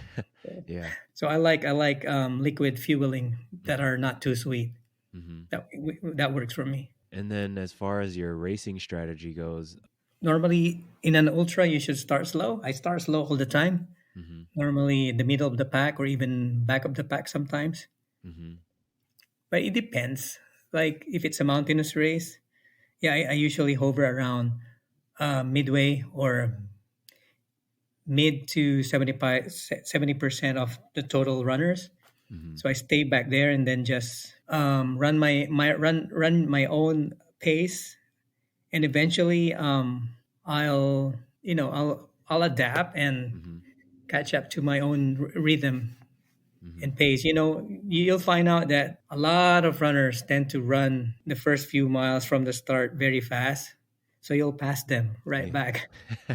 Yeah. So I like liquid fueling that Mm-hmm. are not too sweet. Mm-hmm. That works for me. And then as far as your racing strategy goes, Normally, in an ultra, you should start slow. I start slow all the time. mm-hmm. Normally, in the middle of the pack or even back of the pack sometimes. Mm-hmm. But it depends. Like if it's a mountainous race, yeah, I usually hover around midway or mid to 70% of the total runners. Mm-hmm. So I stay back there and then just run my own pace, and eventually I'll adapt and Mm-hmm. catch up to my own rhythm Mm-hmm. and pace. You'll find out that a lot of runners tend to run the first few miles from the start very fast, so you'll pass them right Yeah. back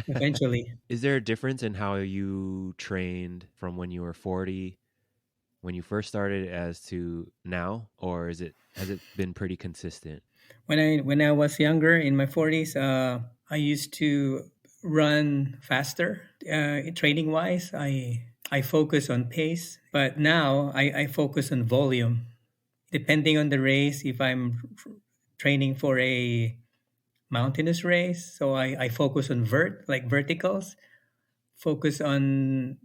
eventually. Is there a difference in how you trained from when you were 40 when you first started as to now, or has it been pretty consistent? When I was younger in my 40s, I used to run faster. Training wise, I focus on pace, but now I focus on volume. Depending on the race, if I'm training for a mountainous race, so I focus on verticals, focus on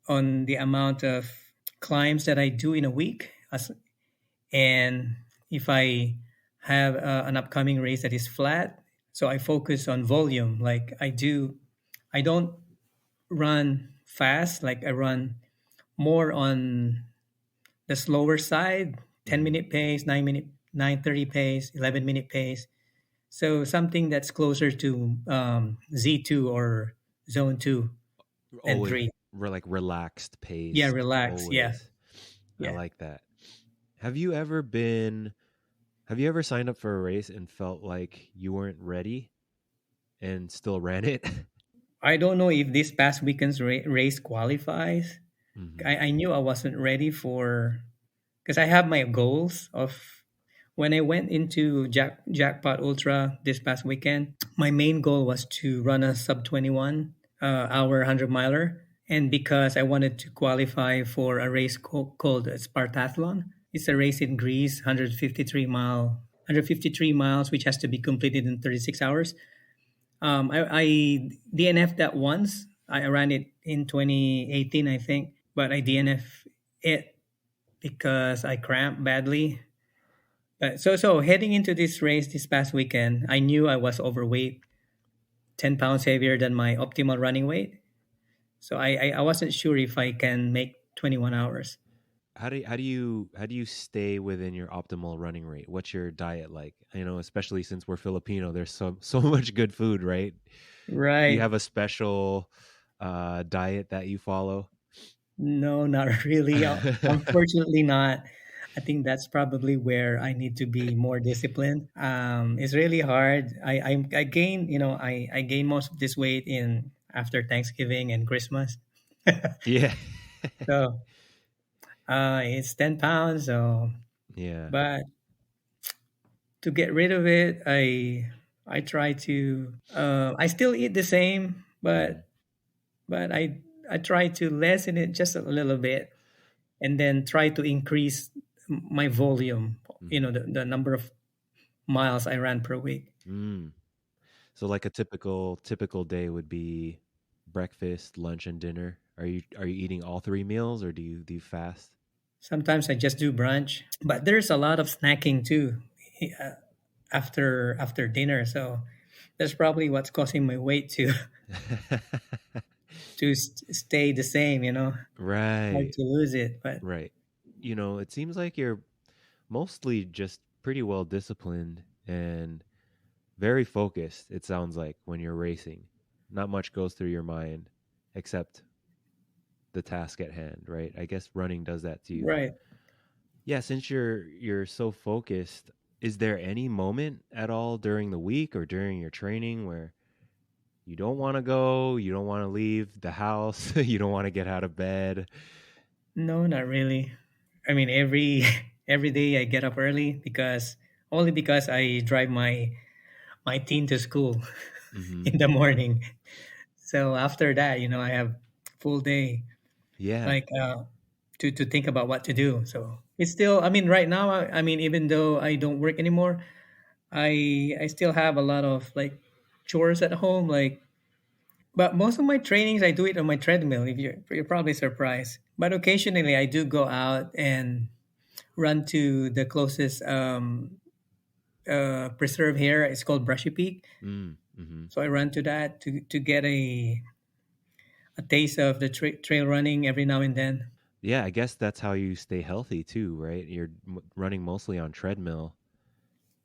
the amount of climbs that I do in a week, and if I have an upcoming race that is flat, so I focus on volume. I don't run fast. Like I run more on the slower side, Mm-hmm. 10-minute pace, 9-minute, 9:30 pace, 11-minute pace. So something that's closer to Z2 or Zone 2 and Always 3. like relaxed Yeah, pace, relax. Yeah, always. I yeah. like that. Have you ever been have you ever signed up for a race and felt like you weren't ready and still ran it? I don't know if this past weekend's race qualifies. Mm-hmm. I knew I wasn't ready for, because I have my goals of when I went into Jackpot Ultra this past weekend. My main goal was to run a sub 21 hour 100 miler, and because I wanted to qualify for a race called Spartathlon. It's a race in Greece, 153 miles, which has to be completed in 36 hours. I DNF that once. I ran it in 2018, I think, but I DNF it because I cramped badly. But so heading into this race this past weekend, I knew I was overweight, 10 pounds heavier than my optimal running weight. So I wasn't sure if I can make 21 hours. How do you stay within your optimal running rate? What's your diet like? You know, especially since we're Filipino, there's so much good food, right? Do you Right. have a special diet that you follow? No, not really. Unfortunately, not. I think that's probably where I need to be more disciplined. It's really hard. I gain, I gain most of this weight in after Thanksgiving and Christmas. Yeah. So it's 10 pounds. So, Yeah. but to get rid of it, I try to. I still eat the same, Mm-hmm. but I try to lessen it just a little bit, and then try to increase my volume. Mm-hmm. The number of miles I ran per week. Mm. So like a typical day would be breakfast, lunch, and dinner. Are you eating all three meals, or do you fast? Sometimes I just do brunch, but there's a lot of snacking too uh, after dinner. So that's probably what's causing my weight to stay the same. Hard Right. to lose it, but Right. You know, it seems like you're mostly just pretty well disciplined and very focused, it sounds like, when you're racing. Not much goes through your mind except the task at hand, right? I guess running does that to you. right. Yeah, since you're so focused, is there any moment at all during the week or during your training where you don't want to go, you don't want to leave the house, you don't want to get out of bed? No, not really. I mean, every every day I get up early because I drive my teen to school Mhm. in the morning. So after that, I have full day, Yeah. like to think about what to do. So it's still, I mean, right now, I mean, even though I don't work anymore, I still have a lot of like chores at home, like. But most of my trainings, I do it on my treadmill. If you're probably surprised, but occasionally I do go out and run to the closest preserve here. It's called Brushy Peak. Mm, mhm. So I run to that to get a taste of the trail running every now and then. Yeah, I guess that's how you stay healthy too, right? You're running mostly on treadmill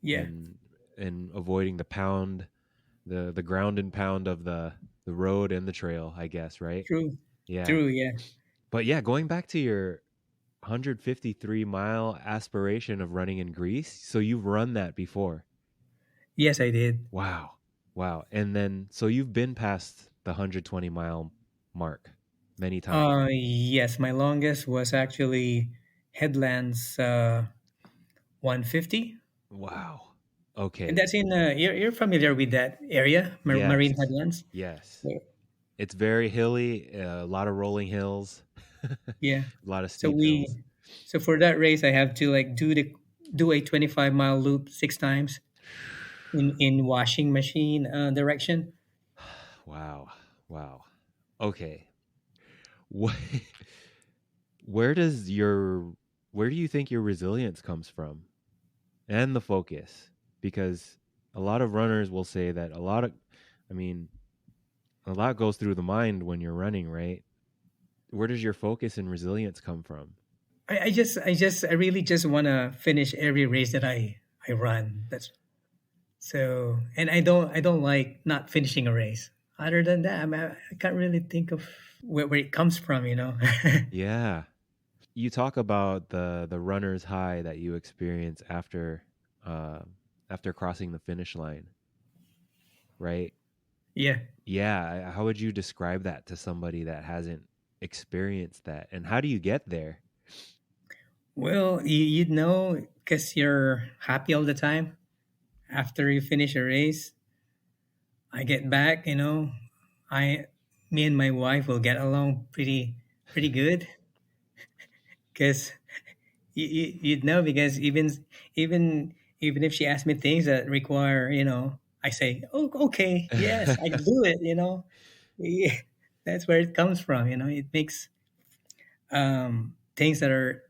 Yeah, and avoiding the ground and pound of the road and the trail, I guess, right? true, Yeah. true. Yeah, But yeah, going back to your 153-mile aspiration of running in Greece, so you've run that before. yes, I did. Wow. Wow. And then so you've been past the 120-mile mark. many times? Yes, my longest was actually Headlands 150. Wow. And Okay. that's in, you're familiar with that area, Yes. Marine Headlands? Yes. Yeah. It's very hilly, a lot of rolling hills, a Yeah. lot of So steep hills. we, so for that race, I have to like do a 25-mile loop 6 times in washing machine direction. Wow. Wow. Okay. What, where does your where do you think your resilience comes from and the focus? Because a lot of runners will say that I mean, a lot goes through the mind when you're running, right? Where does your focus and resilience come from? I really just want to finish every race that I run. That's so, and I don't like not finishing a race. Other than that, I can't really think of where it comes from. You know. Yeah. You talk about the runner's high that you experience uh, after crossing the finish line, right? Yeah. Yeah. How would you describe that to somebody that hasn't experienced that? And how do you get there? Well, you know, because you're happy all the time after you finish a race. I get back, you know, I, me and my wife will get along pretty good because you'd know because even if she asks me things that require, you know, I say, oh, okay, yes, I can do it, you know. Yeah, that's where it comes from, you know. It makes things that are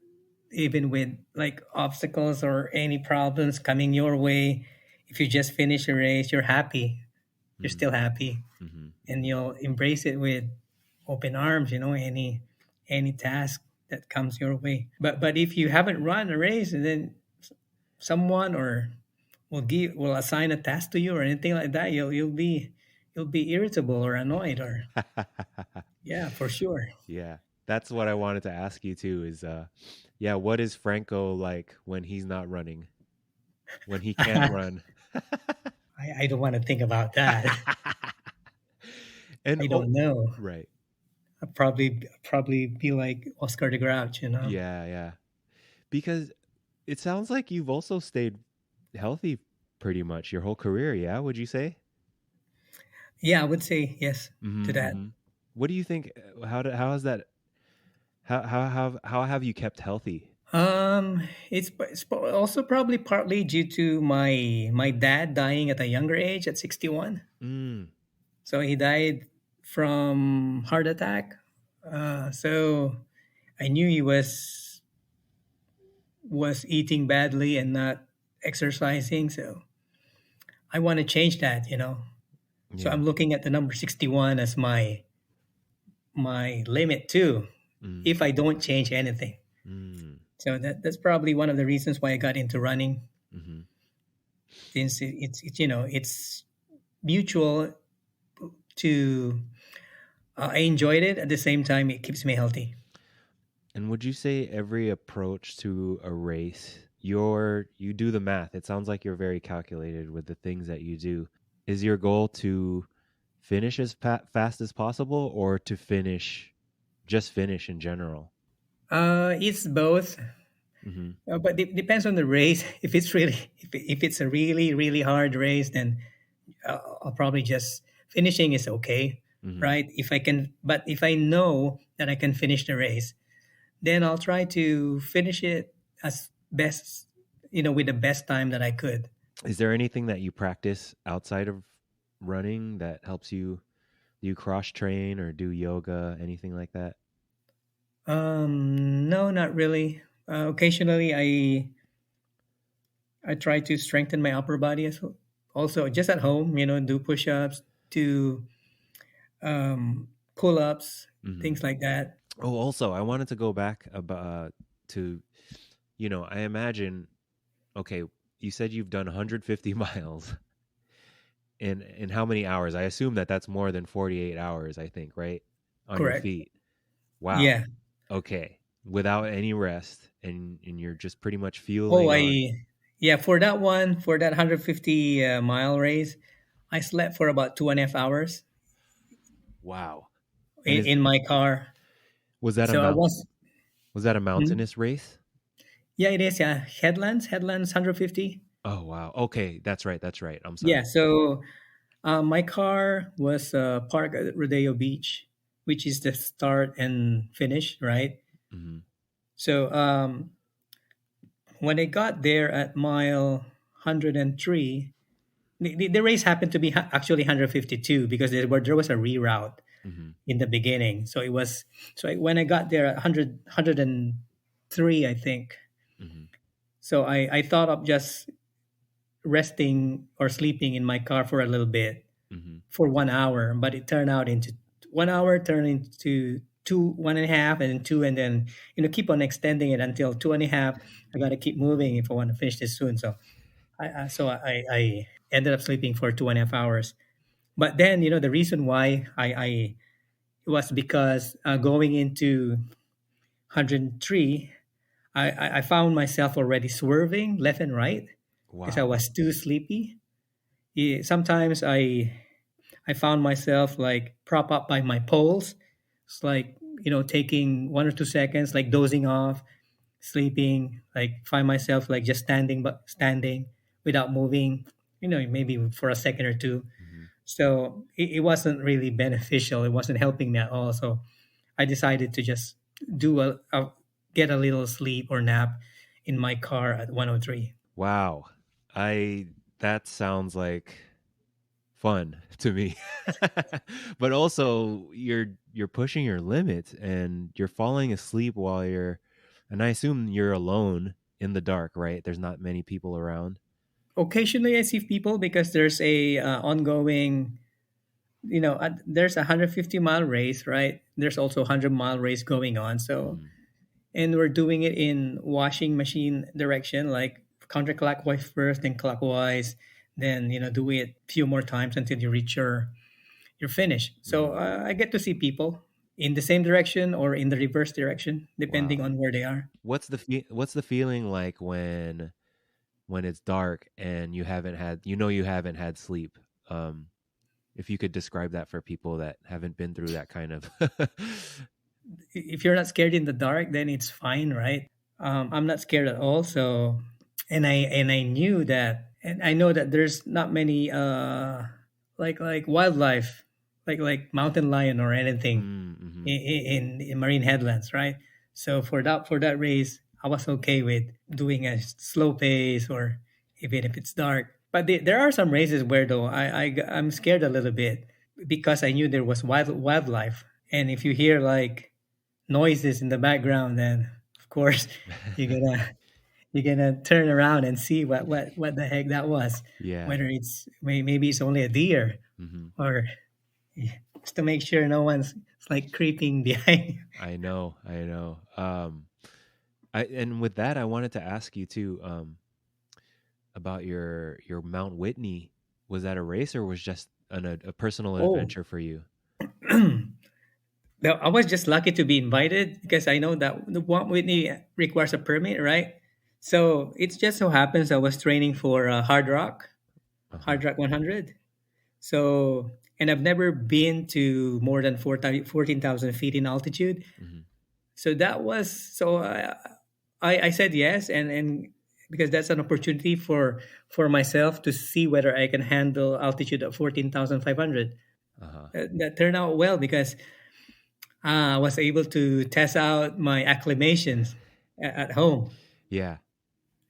even with like obstacles or any problems coming your way. If you just finish a race, you're happy. You're Mm, still happy, hmm. and you'll embrace it with open arms. You know, any task that comes your way. But if you haven't run a race, and then someone or will assign a task to you or anything like that, you'll be irritable or annoyed or yeah, for sure. Yeah. That's what I wanted to ask you too is yeah, what is Franco like when he's not running? When he can't run? I don't want to think about that. And I oh, don't know. right. I'd probably be like Oscar the Grouch, you know. Yeah, yeah. Because it sounds like you've also stayed healthy pretty much your whole career, yeah, would you say? Yeah, I would say yes to Mhm. that. Mhm. What do you think how has that how have you kept healthy? It's also probably partly due to my dad dying at a younger age at 61. Mm. So he died from heart attack. So I knew he was eating badly and not exercising. So I want to change that, you know. So Yeah. I'm looking at the number 61 as my limit too, Mm. if I don't change anything. Mm. So that's probably one of the reasons why I got into running, Mhm. since it's you know it's mutual to I enjoyed it at the same time it keeps me healthy. And would you say every approach to a race, you do the math. It sounds like you're very calculated with the things that you do. Is your goal to finish as fast as possible or to finish in general? It's both, Mhm. but it depends on the race. If it's a really hard race, then I'll probably just finishing is okay, Mhm. right? If I can, but if I know that I can finish the race, then I'll try to finish it as best, you know, with the best time that I could. Is there anything that you practice outside of running that helps you? Do you cross train or do yoga, anything like that? No, not really. Occasionally, I try to strengthen my upper body as well. Also, just at home, you know, do push-ups, do pull-ups, Mhm. things like that. Oh, also, I wanted to go back about to I imagine okay, you said you've done 150 miles in how many hours? I assume that that's more than 48 hours, I think, right? On your Correct. feet. Wow. Yeah. Okay. Without any rest and you're just pretty much Oh, fueling on. yeah, for that 150 mile race, I slept for about 2.5 hours Wow. And in my car. Was that a So I mount? was, Was that a hmm? mountainous race? Yeah, it is. Yeah, Headlands, 150. Oh wow. Okay, that's right. That's right. I'm Yeah. sorry. So my car was parked at Rodeo Beach, which is the start and finish, right? Hmm. So when I got there at mile 103, the race happened to be actually 152 because there was a reroute Hmm. in the beginning. So it was when I got there at 103, I think. Hmm. So I thought of just resting or sleeping in my car for a little bit Hmm. for 1 hour, but it turned out into 1 hour turned into two, 1.5, and then two, and then keep on extending it until 2.5. I got to keep moving if I want to finish this soon. So I ended up sleeping for 2.5 hours. But then the reason why I it was because going into 103, I found myself already swerving left and right because I Wow. was too sleepy. Sometimes I found myself like prop up by my poles. It's like, taking 1 or 2 seconds, like dozing off, sleeping, like find myself like just standing, but standing without moving, maybe for a second or two. Hmm. So it wasn't really beneficial. It wasn't helping me at all. So I decided to just do get a little sleep or nap in my car at 103. Wow. I that sounds like fun to me. But also you're pushing your limits and you're falling asleep while you're and I assume you're alone in the dark, right? There's not many people around. Occasionally, I see people because there's a ongoing, there's a 150-mile race, right? There's also a 100-mile race going on. So, Mhm. and we're doing it in washing machine direction, like counterclockwise first, then clockwise, then do it a few more times until you reach your finish. So Mm. I get to see people in the same direction or in the reverse direction, depending Wow. on where they are. What's the feeling like when it's dark and you haven't had sleep? Um if you could describe that for people that haven't been through that kind of If you're not scared in the dark, then it's fine, right? I'm not scared at all. So, and I knew that, and I know that there's not many like wildlife, like mountain lion or anything mm-hmm. in marine headlands, right? So for that race, I was okay with doing a slow pace or even if it's dark. But there are some races where though I'm scared a little bit because I knew there was wildlife, and if you hear like noises in the background, then of course you're gonna you're gonna turn around and see what the heck that was. Yeah. Whether maybe it's only a deer, Hmm. or just to make sure no one's like creeping behind you. I know. I know. I and with that I wanted to ask you too about your Mount Whitney. Was that a race or was just a personal Oh, adventure for you? no, I was just lucky to be invited because I know that the Mount Whitney requires a permit, right? So it just so happens I was training for Uh-huh. Hard Rock 100. So, and I've never been to more than 14,000 feet in altitude. Hmm. So that was so I said yes, and because that's an opportunity for myself to see whether I can handle altitude of 14,500. Uh-huh. That turned out well because I was able to test out my acclimations at home. Yeah.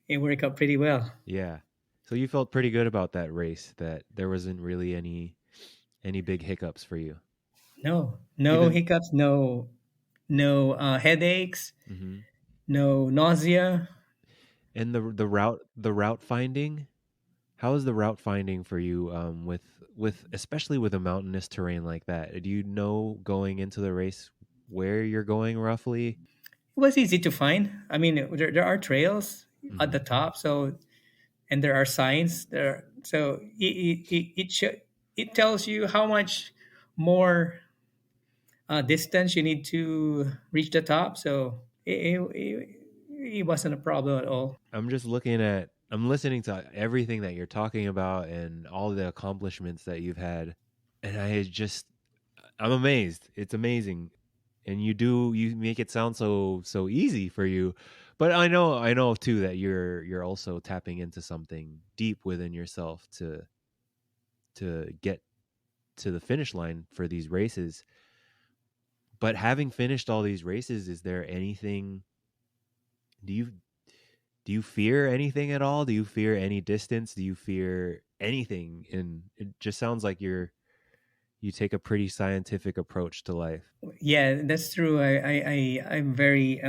It worked out pretty well. Yeah. So you felt pretty good about that race that there wasn't really any big hiccups for you. No Even hiccups, no headaches, mhm. no nausea. And the route finding, how is the route finding for you with especially with a mountainous terrain like that? Do you know going into the race where you're going roughly? It was easy to find. I mean, there are trails at the Mhm. top, so and there are signs there. So it tells you how much more distance you need to reach the top. So it wasn't a problem at all. I'm listening to everything that you're talking about and all the accomplishments that you've had and I'm amazed. It's amazing. and you make it sound so easy for you, but I know too that you're also tapping into something deep within yourself to get to the finish line for these races. But having finished all these races, is there anything, do you do you fear anything at all? Do you fear any distance? Do you fear anything? And it just sounds like you take a pretty scientific approach to life. Yeah, that's true. I'm very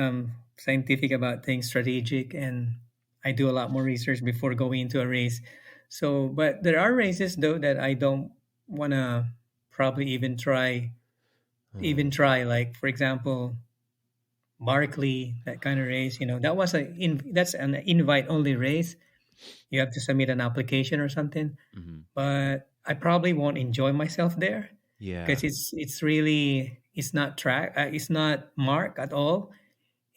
scientific about things, strategic, and I do a lot more research before going into a race. So, but there are races though that I don't want to probably even Oh. try. Like for example, Barkley, that kind of race. That was that's an invite only race. You have to submit an application or something. Mhm. But I probably won't enjoy myself there because Yeah. it's not it's not marked at all,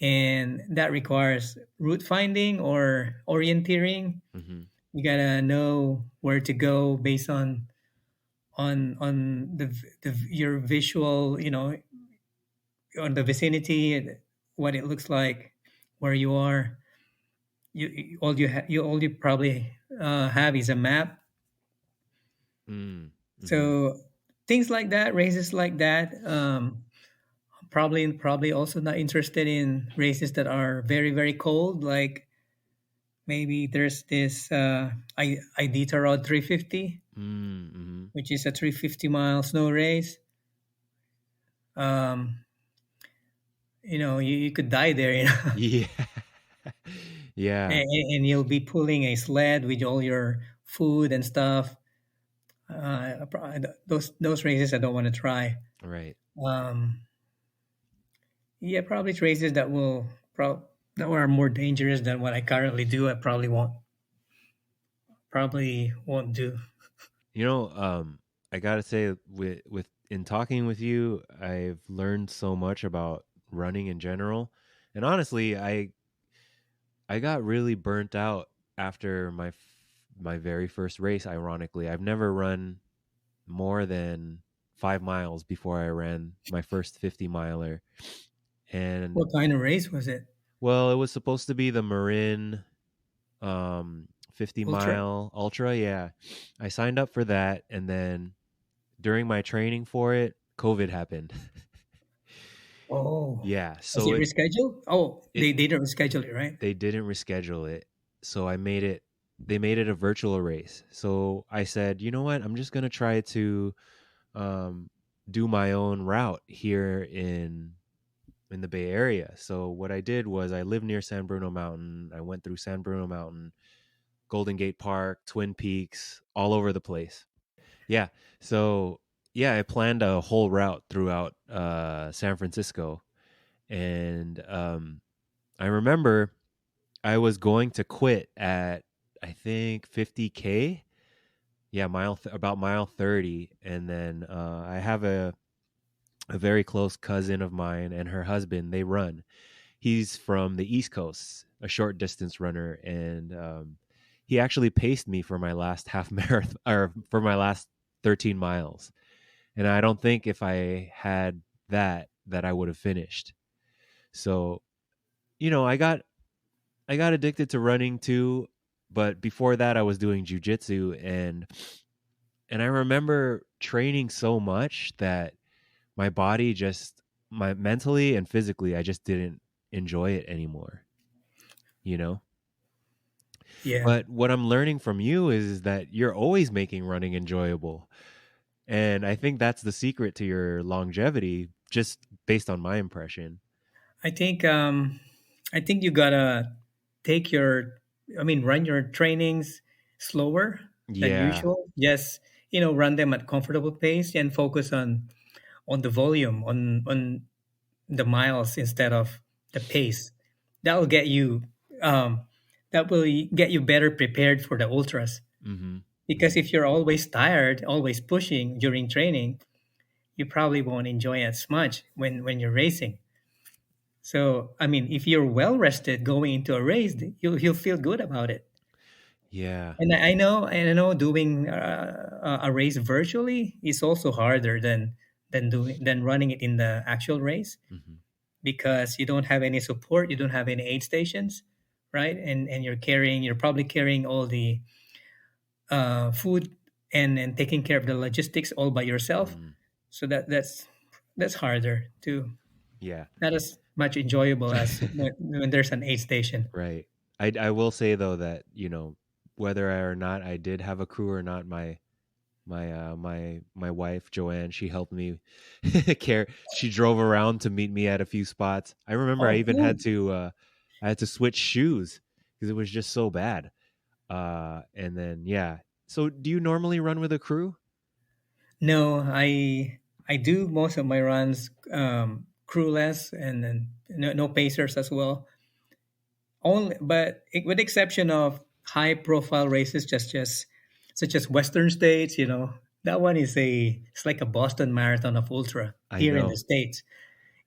and that requires route finding or orienteering. Mhm. You gotta know where to go based on your visual, on the vicinity, what it looks like, where you are. All you probably have is a map. Mm. Mhm. So things like that, races like that. Probably also not interested in races that are very very cold. Like maybe there's this Iditarod 350, Mm. Mhm. which is a 350-mile snow race. Um, you could die there, Yeah. Yeah. and you'll be pulling a sled with all your food and stuff. Those races I don't want to try. Right. Um, Yeah, probably races that are more dangerous than what I currently do. I probably won't do. I gotta say, with in talking with you, I've learned so much about running in general, and honestly, I got really burnt out after my very first race. Ironically, I've never run more than 5 miles before I ran my first 50 miler, and What kind of race was it? well, it was supposed to be the Marin 50 Ultra? mile ultra. Yeah, I signed up for that, and then during my training for it, COVID happened. Oh, Yeah, was so it it rescheduled? Oh, it they didn't reschedule it, right? they didn't reschedule it. So I made it they made it a virtual race. So I said, "You know what? I'm just going to try to um do my own route here in the Bay Area." So what I did was I live near San Bruno Mountain. I went through San Bruno Mountain, Golden Gate Park, Twin Peaks, all over the place. Yeah. So yeah, I planned a whole route throughout San Francisco, and I remember I was going to quit at, I think, 50K. Yeah, about mile 30, and then I have a very close cousin of mine and her husband. They run. He's from the East Coast, a short distance runner, and he actually paced me for my last half marathon, or for my last 13 miles. And I don't think if I had that I would have finished. So, I got addicted to running too, but before that I was doing jujitsu, and I remember training so much that my body just my mentally and physically I just didn't enjoy it anymore, you know? Yeah, But what I'm learning from you is that you're always making running enjoyable. And I think that's the secret to your longevity, just based on my impression. I think um, I think you gotta take your, run your trainings slower than Yeah. usual. Just run them at comfortable pace and focus on the volume, on the miles instead of the pace. That will get you um, that will get you better prepared for the ultras. Mhm. Because Mhm. if you're always tired, always pushing during training, you probably won't enjoy it as much when you're racing. So if you're well rested going into a race, you'll feel good about it. Yeah. And I know doing a race virtually is also harder than running it in the actual race, Mm-hmm. because you don't have any support, you don't have any aid stations, right? And you're probably carrying all the food and taking care of the logistics all by yourself. Mm. So that's harder to, Yeah. not as much enjoyable as when there's an aid station. Right. I will say though that, whether or not I did have a crew or not, my wife Joanne, she helped me care. She drove around to meet me at a few spots. I remember I Oh, even good. I had to switch shoes because it was just so bad. And then yeah. So do you normally run with a crew? No, I do most of my runs crewless, and then no pacers as well. Only, but with the exception of high profile races, just such as Western States, that one it's like a Boston Marathon of ultra I here in the know. States.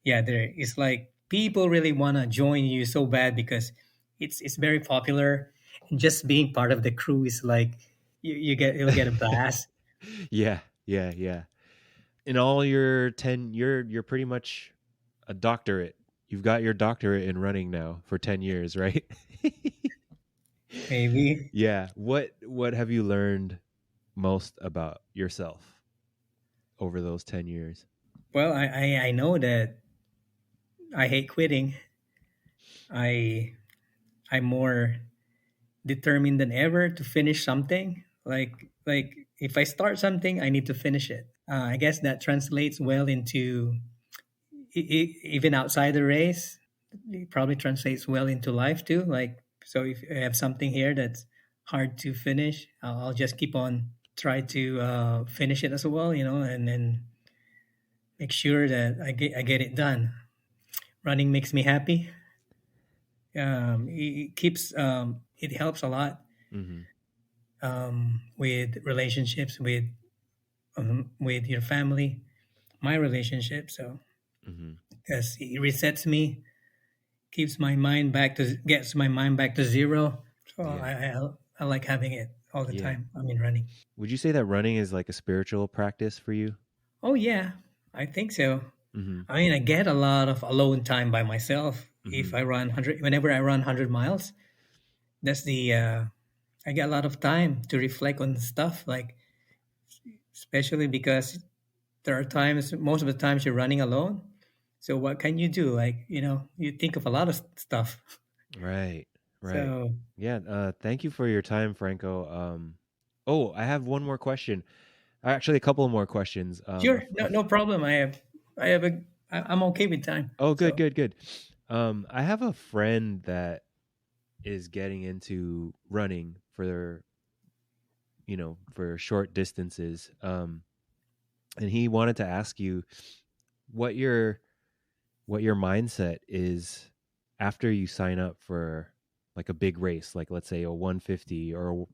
Yeah, there it's like people really want to join you so bad because it's very popular, and just being part of the crew is like you'll get a blast. Yeah, yeah, yeah. In all your 10, you're pretty much a doctorate. You've got your doctorate in running now for 10 years, right? Maybe. Yeah. What have you learned most about yourself over those 10 years? Well, I know that I hate quitting. I I'm more determined than ever to finish something. Like if I start something, I need to finish it. I guess that translates well into even outside the race. It probably translates well into life too. Like, so if I have something here that's hard to finish, I'll just keep on try to finish it as well. And then make sure that I get it done. Running makes me happy. It helps a lot Mm-hmm. with relationships with your family, my relationship. So Mm-hmm. because it resets me, gets my mind back to zero. So Yeah. I like having it all the Yeah. time. I mean, running. Would you say that running is like a spiritual practice for you? Oh yeah, I think so. Mm-hmm. I mean, I get a lot of alone time by myself Mm-hmm. if I run 100. Whenever I run 100 miles, that's the I get a lot of time to reflect on stuff, like, especially because there are times, most of the times you're running alone. So what can you do? Like, you think of a lot of stuff. Right. Right. So Yeah. Thank you for your time, Franco. Oh, I have one more question. Actually, a couple more questions. sure, no problem. I have I'm okay with time. Oh, good, So good, good. I have a friend that is getting into running for for short distances. And he wanted to ask you what your mindset is after you sign up for like a big race, like let's say a 150 or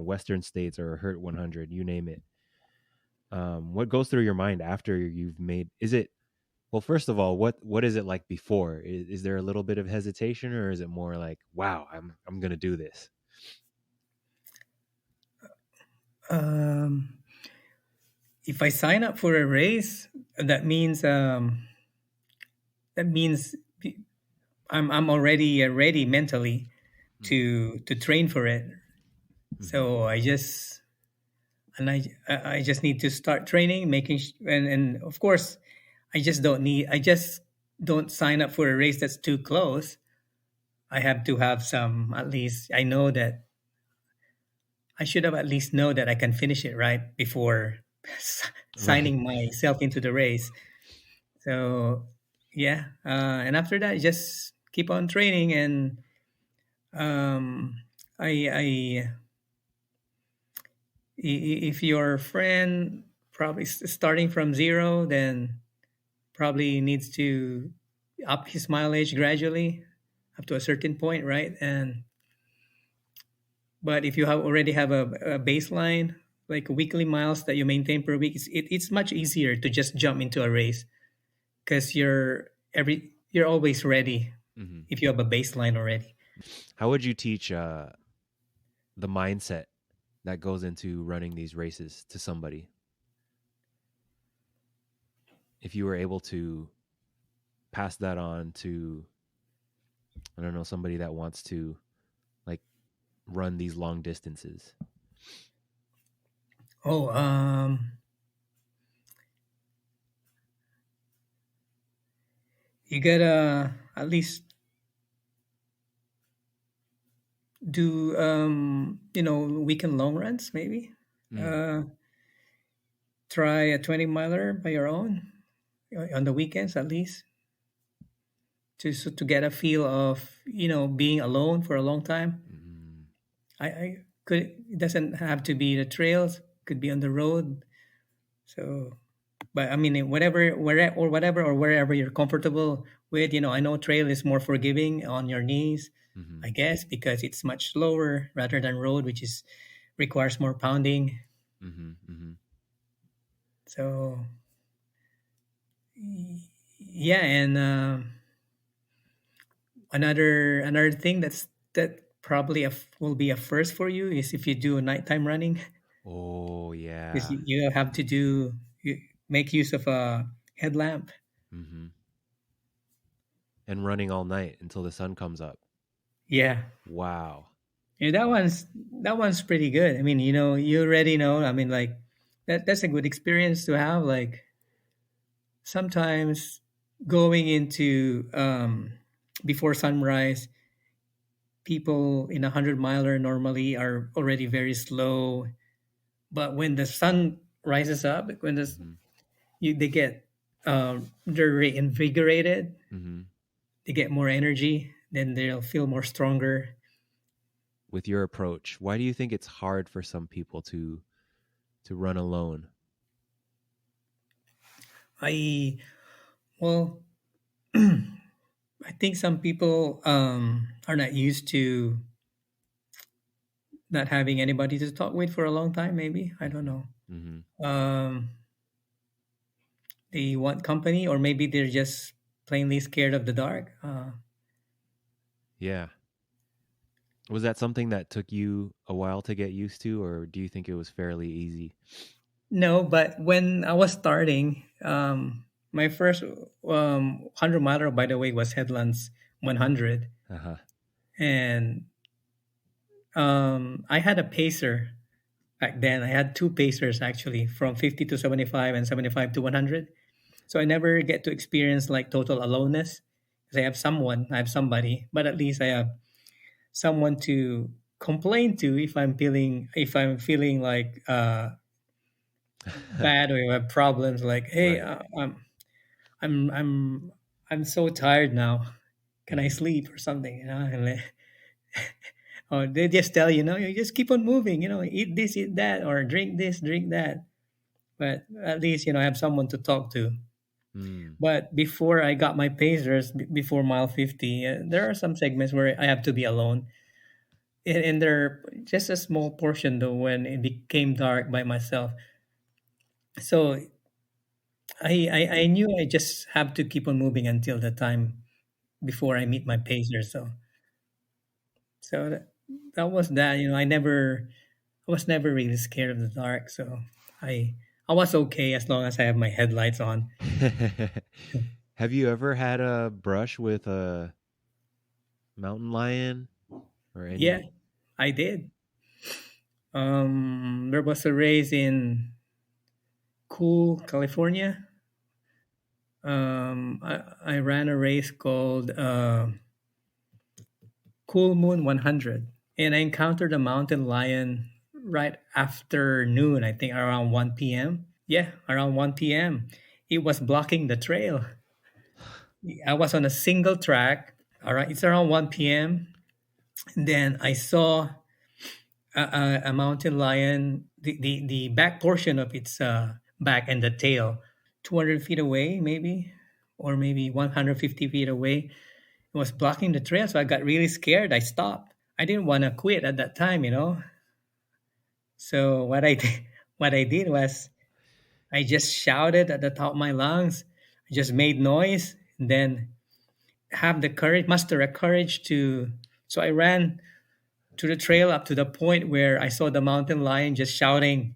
Western States or a Hurt 100, you name it. What goes through your mind after you've made? Is it Well, first of all, what is it like before? Is there a little bit of hesitation, or is it more like, wow, I'm gonna do this? um, if I sign up for a race, that means I'm already ready mentally Mm-hmm. to train for it. Mm-hmm. So I just need to start training, and of course, I just don't sign up for a race that's too close. I have to have some, at least I know that I should have at least know that I can finish it right before Right. signing myself into the race. So yeah, and after that, just keep on training, and um, I if your friend probably starting from zero, then probably needs to up his mileage gradually up to a certain point, right? And but if you already have a baseline, like weekly miles that you maintain per week, it's much easier to just jump into a race because you're always ready Mm-hmm. if you have a baseline already. How would you teach the mindset that goes into running these races to somebody? if you were able to pass that on to, I don't know, somebody that wants to like run these long distances? Oh, you gotta at least do weekend long runs maybe. Mm. Uh, Try a 20 miler by your own on the weekends at least to get a feel of being alone for a long time. Mm. I could It doesn't have to be the trails, could be on the road. So, but I mean, whatever or wherever you're comfortable with. I know trail is more forgiving on your knees, Mm-hmm. I guess, because it's much slower rather than road, which is requires more pounding. Mm-hmm. Mm-hmm. So yeah, and another thing that probably will be a first for you is if you do nighttime running, Oh because yeah. you have to make use of a headlamp. Mm-hmm. And running all night until the sun comes up. Yeah. Wow. Yeah, that one's pretty good. I mean, you already know. I mean, like that's a good experience to have. Like sometimes going into before sunrise, people in 100 miler normally are already very slow. But when the sun rises up, Mm-hmm. they get they're reinvigorated. Mm-hmm. They get more energy. Then they'll feel more stronger. With your approach, why do you think it's hard for some people to run alone? I Well, I think some people are not used to not having anybody to talk with for a long time. Maybe I don't Mm-hmm. know. Mm-hmm. Um, they want company, or maybe they're just plainly scared of the dark. Yeah. Was that something that took you a while to get used to, or do you think it was fairly easy? No, but when I was starting, my first 100 miler, by the way, was Headlands 100, Uh-huh. and I had a pacer back then. I had two pacers actually, from 50 to 75 and 75 to 100. So I never get to experience like total aloneness because I have somebody, but at least I have someone to complain to if I'm feeling like bad, or I have problems. Like, hey, Right. I'm I'm I'm so tired now. Can I Mm-hmm. sleep or something? Or they just tell you, no, you just keep on moving. Eat this, eat that, or drink this, drink that. But at least I have someone to talk to. Mm. But before I got my pacers, before mile 50, there are some segments where I have to be alone. And they're just a small portion, though, when it became dark by myself. So I knew I just have to keep on moving until the time before I meet my pacer. So that was that. I was never really scared of the dark. So I I was okay as long as I have my headlights on. Have you ever had a brush with a mountain lion or Yeah, any? I did. There was a race in Cool, California. I ran a race called Cool Moon 100, and I encountered a mountain lion right after noon. I think around 1 p.m. Yeah, around 1 p.m. It was blocking the trail. I was on a single track. All right, it's around 1 p.m. And then I saw a mountain lion, the back portion of its back and the tail, 200 feet away, maybe, or maybe 150 feet away. It was blocking the trail. So I got really scared. I stopped. I didn't want to quit at that time. So what I did was I just shouted at the top of my lungs. I just made noise, and then have the courage, muster a courage to. So I ran to the trail up to the point where I saw the mountain lion just shouting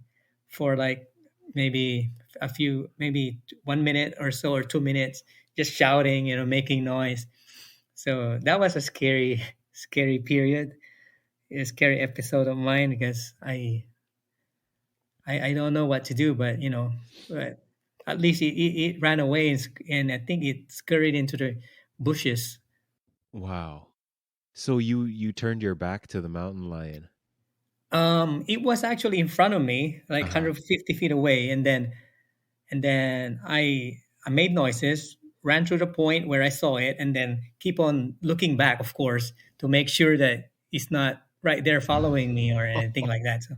for like maybe a few, maybe 1 minute or so, or 2 minutes, just shouting, making noise. So that was a scary, scary period, a scary episode of mine, because I don't know what to do, but but at least it ran away, and I think it scurried into the bushes. Wow. So you turned your back to the mountain lion. It was actually in front of me, like Uh-huh. 150 feet away, and then I made noises, ran through the point where I saw it, and then keep on looking back, of course, to make sure that it's not right there following me or anything like that. So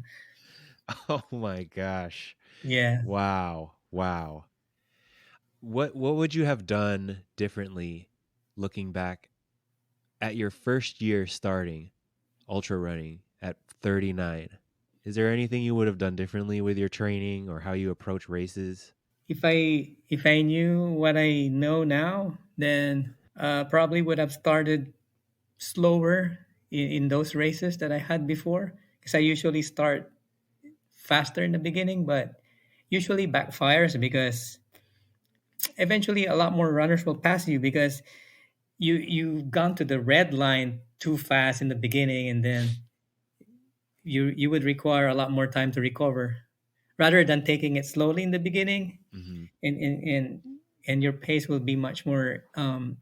Oh my gosh. yeah. Wow. Wow. What would you have done differently looking back at your first year starting ultra running at 39? Is there anything you would have done differently with your training or how you approach races? If I knew what I know now, then probably would have started slower in those races that I had before, because I usually start faster in the beginning, but usually backfires, because eventually a lot more runners will pass you, because you've gone to the red line too fast in the beginning, and then you would require a lot more time to recover, rather than taking it slowly in the beginning, Mm-hmm. and your pace will be much more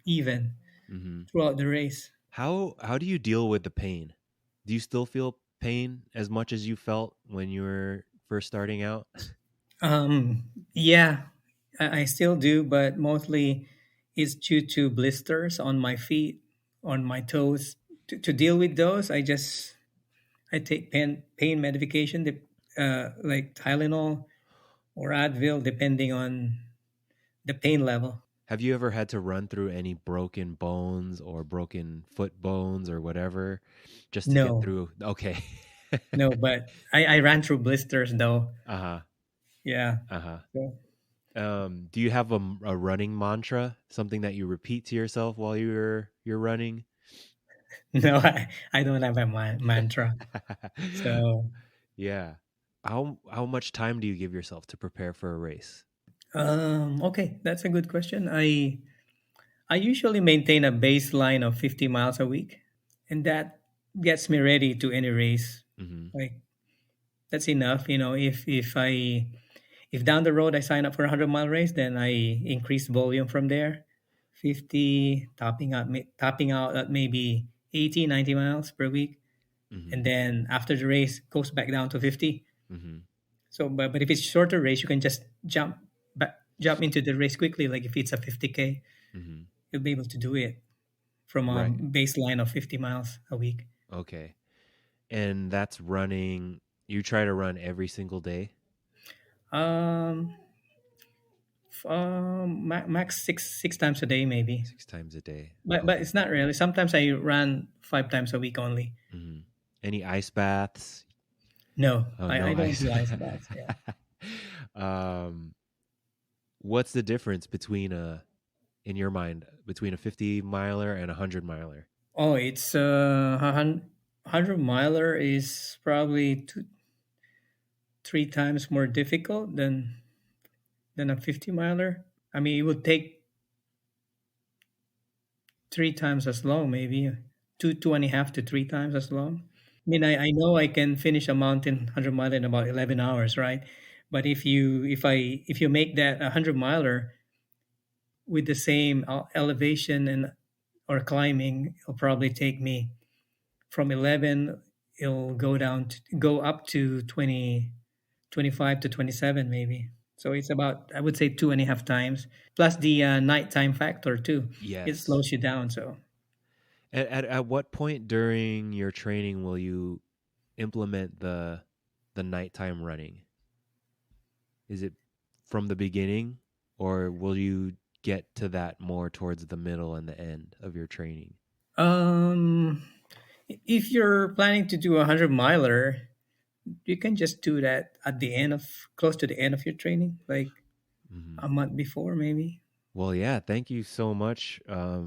even Mm-hmm. throughout the race. How do you deal with the pain? Do you still feel pain as much as you felt when you were first starting out? Yeah, I still do, but mostly it's due to blisters on my feet, on my toes. To deal with those, I take pain medication, like Tylenol or Advil, depending on the pain level. Have you ever had to run through any broken bones or broken foot bones or whatever just to get No, through? Okay. no, but I ran through blisters though. Uh-huh. Yeah. Uh-huh. So, Do you have a running mantra, something that you repeat to yourself while you're running? no, I don't have a mantra. So, Yeah. How much time do you give yourself to prepare for a race? okay, that's a good question. I usually maintain a baseline of 50 miles a week, and that gets me ready to any race. Mhm. Like, that's enough. If down the road I sign up for a 100-mile race, then I increase volume from there. 50, topping out at maybe 80, 90 miles per week, and Mhm. then after the race goes back down to 50. Mhm. So, but if it's shorter race, you can just jump into the race quickly. Like if it's a 50K, Mhm. you'll be able to do it from a Right. baseline of 50 miles a week. Okay. And that's running, you try to run every single day? Um, max six times a day maybe, 6 times a day. but Okay. it's not really. Sometimes I run 5 times a week only. Mhm. Any ice baths? No, Oh, I no don't ice. do ice baths. Yeah. um what's the difference in your mind between a 50 miler and a 100 miler? Oh, it's 100 miler is probably 3 times more difficult than a 50 miler. I mean, it would take 3 times as long, maybe two and a half to 3 times as long. I mean, I know I can finish a mountain 100 mile in about 11 hours, right? But if you make that 100 miler with the same elevation and or climbing, it'll probably take me from 11. It'll go up to 20, 25 to 27 maybe. So it's about, I would say, 2.5 times, plus the nighttime factor too. It Yes. slows you down. So At what point during your training will you implement the nighttime running? Is it from the beginning or will you get to that more towards the middle and the end of your training? um if you're planning to do a 100 miler, you can just do that at the end of close to the end of your training, like Mhm. a month before maybe. Well, yeah, thank you so much,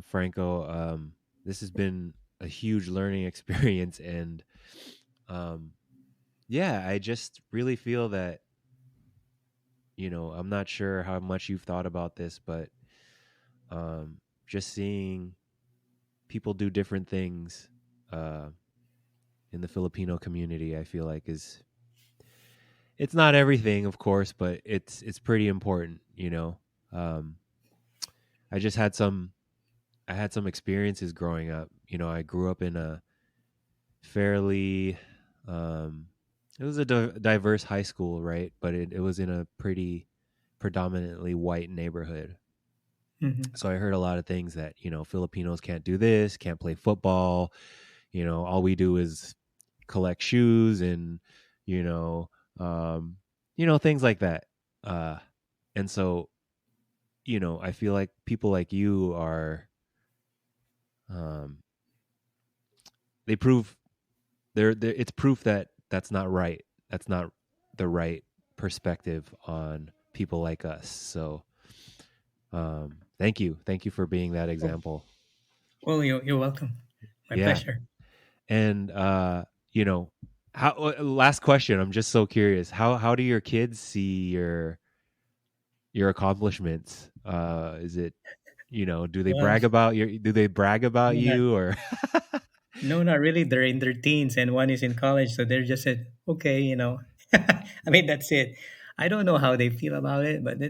Franco. This has been a huge learning experience, and um, yeah, I just really feel that I'm not sure how much you've thought about this, but just seeing people do different things in the Filipino community, I feel like it's not everything, of course, but it's pretty important. Um, I just had some experiences growing up. I grew up in a fairly it was a diverse high school, right? But it was in a pretty predominantly white neighborhood. Hmm. So I heard a lot of things that, Filipinos can't do this, can't play football. All we do is collect shoes and, you know, things like that. And so, I feel like people like you are, they prove it's proof that that's not right. That's not the right perspective on people like us. So, thank you for being that Oh, example. well, you're welcome. My Yeah. pleasure. And how last question, I'm just so curious. How do your kids see your accomplishments? Is it, do they Well, brag about no, not, you or no, not really. They're in their teens, and one is in college, so they're just said, okay, I mean, that's it. I don't know how they feel about it, but well,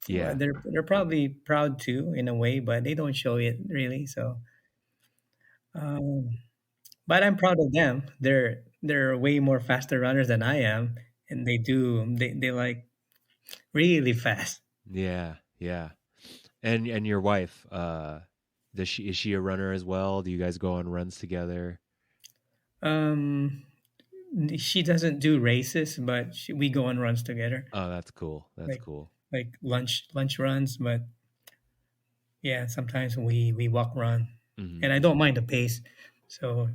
yeah. they're probably proud too in a way, but they don't show it really. So, um, but I'm proud of them. They're way more faster runners than I am, and they like really fast. Yeah, yeah. And your wife, is she a runner as well? Do you guys go on runs together? Um, she doesn't do races, but we go on runs together, Oh, that's cool. That's like cool. lunch runs. But yeah, sometimes we walk run, Hmm. and I don't mind the pace. So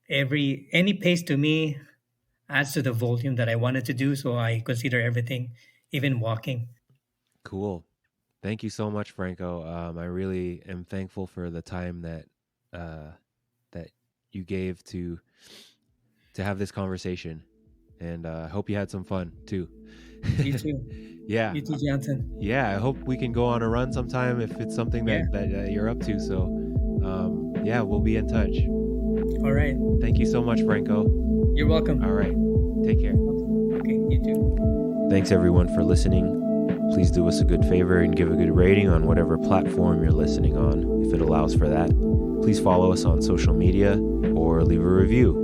any pace to me adds to the volume that I wanted to do. So I consider everything, even walking. Cool. Thank you so much, Franco. I really am thankful for the time uh, that you gave to have this conversation, and I hope you had some fun too. You too. Yeah, You too, Johnson. yeah. I hope we can go on a run sometime if it's something Yeah. that you're up to. So, yeah, we'll be in touch. All right. Thank you so much, Franco. You're welcome. All right, take care. Okay. You too. Thanks everyone for listening. Please do us a good favor and give a good rating on whatever platform you're listening on, if it allows for that. Please follow us on social media or leave a review.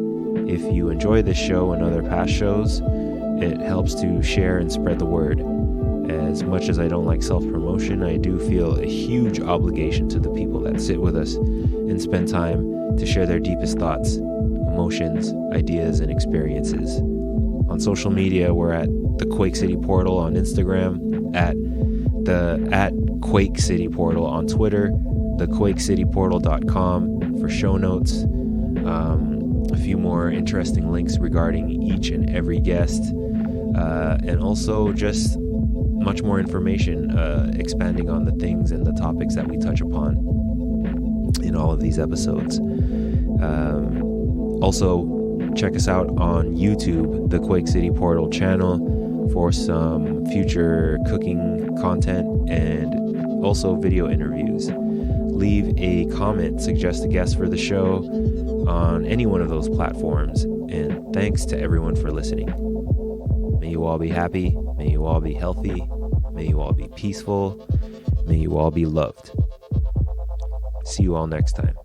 If you enjoy this show and other past shows, it helps to share and spread the word. As much as I don't like self-promotion, I do feel a huge obligation to the people that sit with us and spend time to share their deepest thoughts, emotions, ideas, and experiences. On social media, we're at the Quake City Portal on Instagram, at Quake City Portal on Twitter, thequakecityportal.com for show notes, a few more interesting links regarding each and every guest, and also just much more information expanding on the things and the topics that we touch upon in all of these episodes. Also, check us out on YouTube, the Quake City Portal channel, for some future cooking content and also video interviews. Leave a comment, suggest a guest for the show on any one of those platforms. And thanks to everyone for listening. May you all be happy. May you all be healthy. May you all be peaceful. May you all be loved. See you all next time.